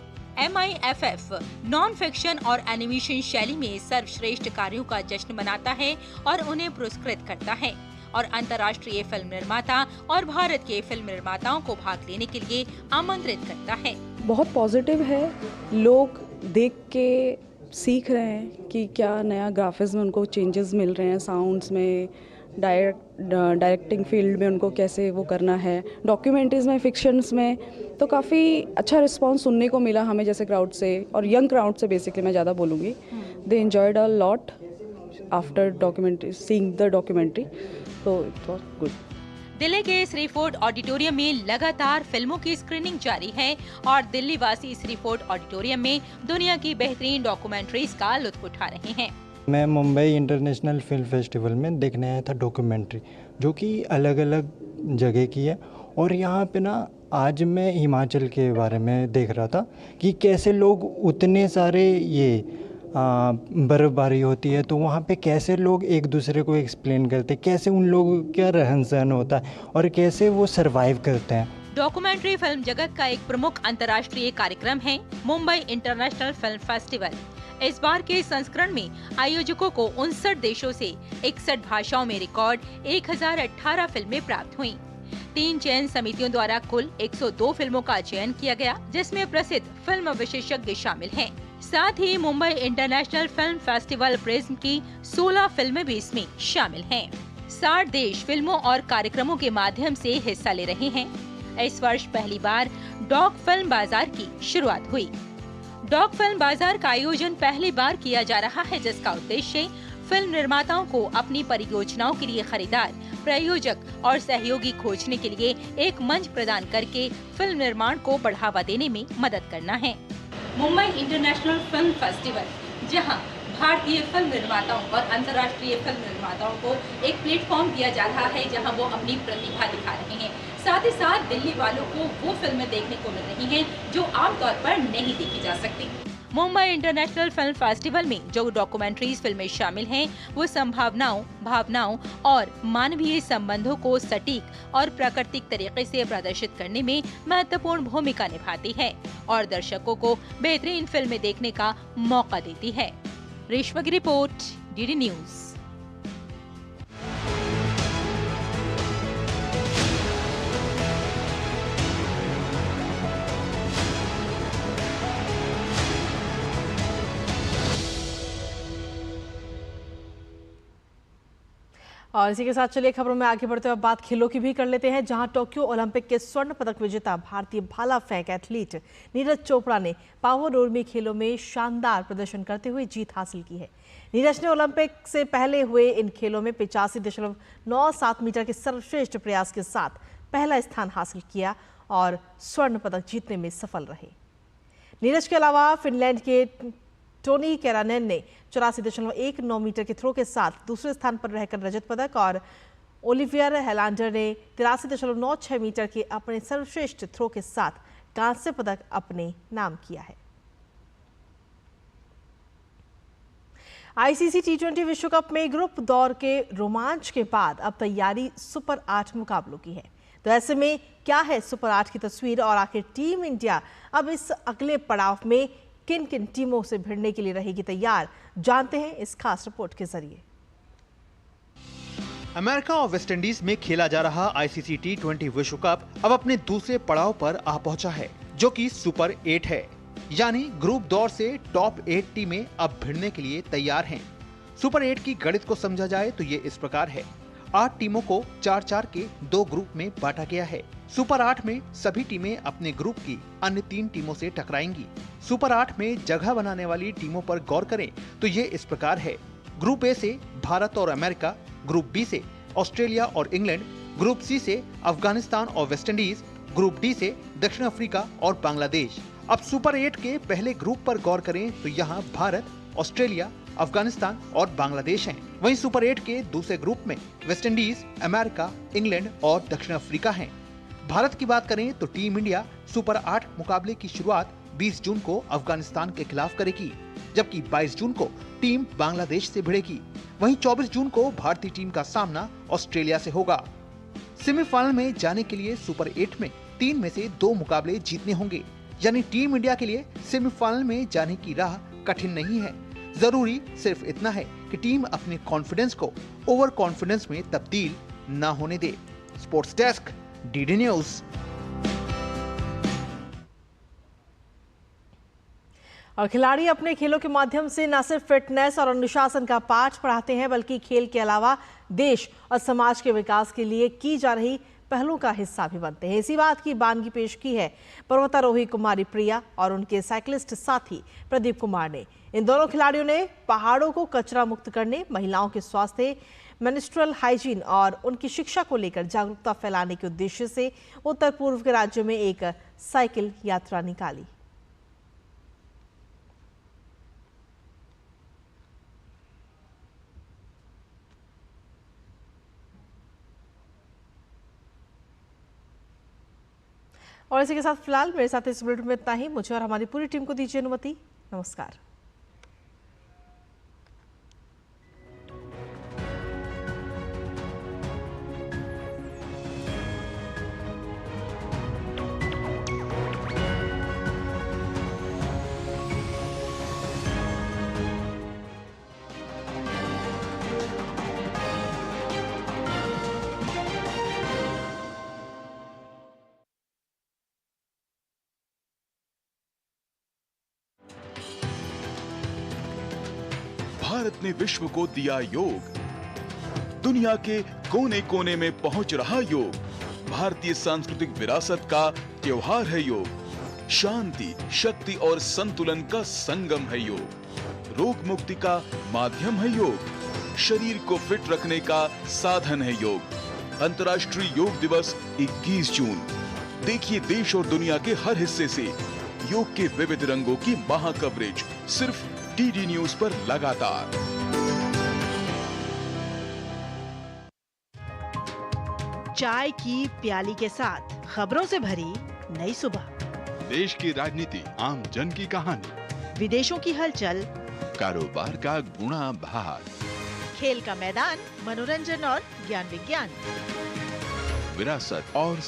MIFF नॉन फिक्शन और एनिमेशन शैली में सर्वश्रेष्ठ कार्यों का जश्न मनाता है और उन्हें पुरस्कृत करता है और अंतर्राष्ट्रीय फिल्म निर्माता और भारत के फिल्म निर्माताओं को भाग लेने के लिए आमंत्रित करता है। बहुत पॉजिटिव है, लोग देख के सीख रहे हैं कि क्या नया ग्राफिक्स में उनको चेंजेस मिल रहे हैं, साउंड्स में, डायरेक्टिंग फील्ड में उनको कैसे वो करना है, डॉक्यूमेंट्रीज में, फिक्शंस में, तो काफ़ी अच्छा रिस्पांस सुनने को मिला हमें जैसे क्राउड से और यंग क्राउड से बेसिकली मैं ज़्यादा बोलूँगी। They enjoyed a lot after documentary, seeing the documentary, तो इट वाज गुड। दिल्ली के श्री फोर्ट ऑडिटोरियम में लगातार फिल्मों की स्क्रीनिंग जारी है और दिल्ली वासी श्री फोर्ट ऑडिटोरियम में दुनिया की बेहतरीन डॉक्यूमेंट्रीज का लुत्फ उठा रहे हैं। मैं मुंबई इंटरनेशनल फिल्म फेस्टिवल में देखने आया था डॉक्यूमेंट्री, जो कि अलग अलग जगह की है। और यहाँ पे ना आज मैं हिमाचल के बारे में देख रहा था कि कैसे लोग उतने सारे ये बर्फ़बारी होती है तो वहाँ पे कैसे लोग एक दूसरे को एक्सप्लेन करते, कैसे उन लोगों का रहन सहन होता है और कैसे वो सरवाइव करते हैं। डॉक्यूमेंट्री फिल्म जगत का एक प्रमुख अंतर्राष्ट्रीय कार्यक्रम है मुंबई इंटरनेशनल फिल्म फेस्टिवल। इस बार के संस्करण में आयोजकों को 59 देशों से 61 भाषाओं में रिकॉर्ड 1018 फिल्में प्राप्त हुई। 3 चयन समितियों द्वारा कुल 102 फिल्मों का चयन किया गया, जिसमें प्रसिद्ध फिल्म विशेषज्ञ शामिल हैं। साथ ही Mumbai international film festival prism की 16 फिल्में भी इसमें शामिल हैं। 60 देश फिल्मों और कार्यक्रमों के माध्यम से हिस्सा ले रहे हैं। इस वर्ष पहली बार डॉग फिल्म बाजार की शुरुआत हुई। डॉग फिल्म बाजार का आयोजन पहली बार किया जा रहा है, जिसका उद्देश्य फिल्म निर्माताओं को अपनी परियोजनाओं के लिए खरीदार, प्रायोजक और सहयोगी खोजने के लिए एक मंच प्रदान करके फिल्म निर्माण को बढ़ावा देने में मदद करना है। मुंबई इंटरनेशनल फिल्म फेस्टिवल, जहां भारतीय फिल्म निर्माताओं और अंतर्राष्ट्रीय फिल्म निर्माताओं को एक प्लेटफॉर्म दिया जा रहा है, जहां वो अपनी प्रतिभा दिखा रहे हैं। साथ ही साथ दिल्ली वालों को वो फिल्में देखने को मिल रही हैं जो आमतौर पर नहीं देखी जा सकती। मुंबई इंटरनेशनल फिल्म फेस्टिवल में जो डॉक्यूमेंट्रीज फिल्में शामिल हैं, वो संभावनाओं, भावनाओं और मानवीय संबंधों को सटीक और प्राकृतिक तरीके से प्रदर्शित करने में महत्वपूर्ण भूमिका निभाती है और दर्शकों को बेहतरीन फिल्में देखने का मौका देती है। रेशमा की रिपोर्ट, डीडी न्यूज। और इसी के साथ चलिए खबरों में आगे बढ़ते हुए बात खेलों की भी कर लेते हैं, जहां टोक्यो ओलंपिक के स्वर्ण पदक विजेता भारतीय भाला फेंक एथलीट नीरज चोपड़ा ने पावर रोमी खेलों में शानदार प्रदर्शन करते हुए जीत हासिल की है। नीरज ने ओलंपिक से पहले हुए इन खेलों में 85.97 मीटर के सर्वश्रेष्ठ प्रयास के साथ पहला स्थान हासिल किया और स्वर्ण पदक जीतने में सफल रहे। नीरज के अलावा फिनलैंड के टोनी कैरानेन ने 84.19 मीटर के थ्रो के साथ दूसरे स्थान पर रहकर रजत पदक और ओलिवियर हेलांडर ने 83.96 मीटर के अपने सर्वश्रेष्ठ थ्रो के साथ कांस्य पदक अपने नाम किया है। आईसीसी टी20 विश्व कप में ग्रुप दौर के रोमांच के बाद अब तैयारी सुपर 8 मुकाबलों की है। तो ऐसे में क्या है सुपर 8 की तस्वीर और आखिर टीम इंडिया अब इस अगले पड़ाव में किन किन टीमों से भिड़ने के लिए रहेगी तैयार, जानते हैं इस खास रिपोर्ट के जरिए। अमेरिका और वेस्टइंडीज में खेला जा रहा आईसीसी टी20 विश्व कप अब अपने दूसरे पड़ाव पर आ पहुंचा है, जो कि सुपर 8 है। यानी ग्रुप दौर से टॉप 8 टीमें अब भिड़ने के लिए तैयार हैं। सुपर 8 की गणित को समझा जाए तो ये इस प्रकार है। 8 टीमों को 4-4 के 2 ग्रुप में बांटा गया है। सुपर 8 में सभी टीमें अपने ग्रुप की अन्य 3 टीमों से टकराएंगी। सुपर 8 में जगह बनाने वाली टीमों पर गौर करें तो ये इस प्रकार है। ग्रुप ए से भारत और अमेरिका, ग्रुप बी से ऑस्ट्रेलिया और इंग्लैंड, ग्रुप सी से अफगानिस्तान और वेस्टइंडीज, ग्रुप डी से दक्षिण अफ्रीका और बांग्लादेश। अब सुपर 8 के पहले ग्रुप पर गौर करें तो यहाँ भारत, ऑस्ट्रेलिया, अफगानिस्तान और बांग्लादेश हैं। वहीं सुपर 8 के दूसरे ग्रुप में वेस्टइंडीज, अमेरिका, इंग्लैंड और दक्षिण अफ्रीका हैं। भारत की बात करें तो टीम इंडिया सुपर 8 मुकाबले की शुरुआत 20 जून को अफगानिस्तान के खिलाफ करेगी, जबकि 22 जून को टीम बांग्लादेश से भिड़ेगी। वहीं 24 जून को भारतीय टीम का सामना ऑस्ट्रेलिया से होगा। सेमीफाइनल में जाने के लिए सुपर 8 में 3 में से 2 मुकाबले जीतने होंगे, यानी टीम इंडिया के लिए सेमीफाइनल में जाने की राह कठिन नहीं है। जरूरी सिर्फ इतना है कि टीम अपने कॉन्फिडेंस को ओवर कॉन्फिडेंस में तब्दील न होने दे। Sports desk, DD news. और खिलाड़ी अपने खेलों के माध्यम से न सिर्फ फिटनेस और अनुशासन का पाठ पढ़ाते हैं, बल्कि खेल के अलावा देश और समाज के विकास के लिए की जा रही पहलों का हिस्सा भी बनते हैं। इसी बात की बानगी पेश की है पर्वतारोही कुमारी प्रिया और उनके साइकिलिस्ट साथी प्रदीप कुमार ने। इन दोनों खिलाड़ियों ने पहाड़ों को कचरा मुक्त करने, महिलाओं के स्वास्थ्य, मेंस्ट्रुअल हाइजीन और उनकी शिक्षा को लेकर जागरूकता फैलाने के उद्देश्य से उत्तर पूर्व के राज्यों में एक साइकिल यात्रा निकाली। और इसी के साथ फिलहाल मेरे साथ इस बुलेटिन में इतना ही। मुझे और हमारी पूरी टीम को दीजिए अनुमति। नमस्कार। भारत ने विश्व को दिया योग। दुनिया के कोने कोने में पहुंच रहा योग। भारतीय सांस्कृतिक विरासत का त्योहार है योग। शांति, शक्ति और संतुलन का संगम है योग। रोग मुक्ति का माध्यम है योग। शरीर को फिट रखने का साधन है योग। अंतर्राष्ट्रीय योग दिवस 21 जून। देखिए देश और दुनिया के हर हिस्से से योग के विविध रंगों की महा कवरेज सिर्फ डीडी न्यूज पर लगातार। चाय की प्याली के साथ खबरों से भरी नई सुबह। देश की राजनीति, आम जन की कहानी, विदेशों की हलचल, कारोबार का गुणा भाग, खेल का मैदान, मनोरंजन और ज्ञान विज्ञान, विरासत और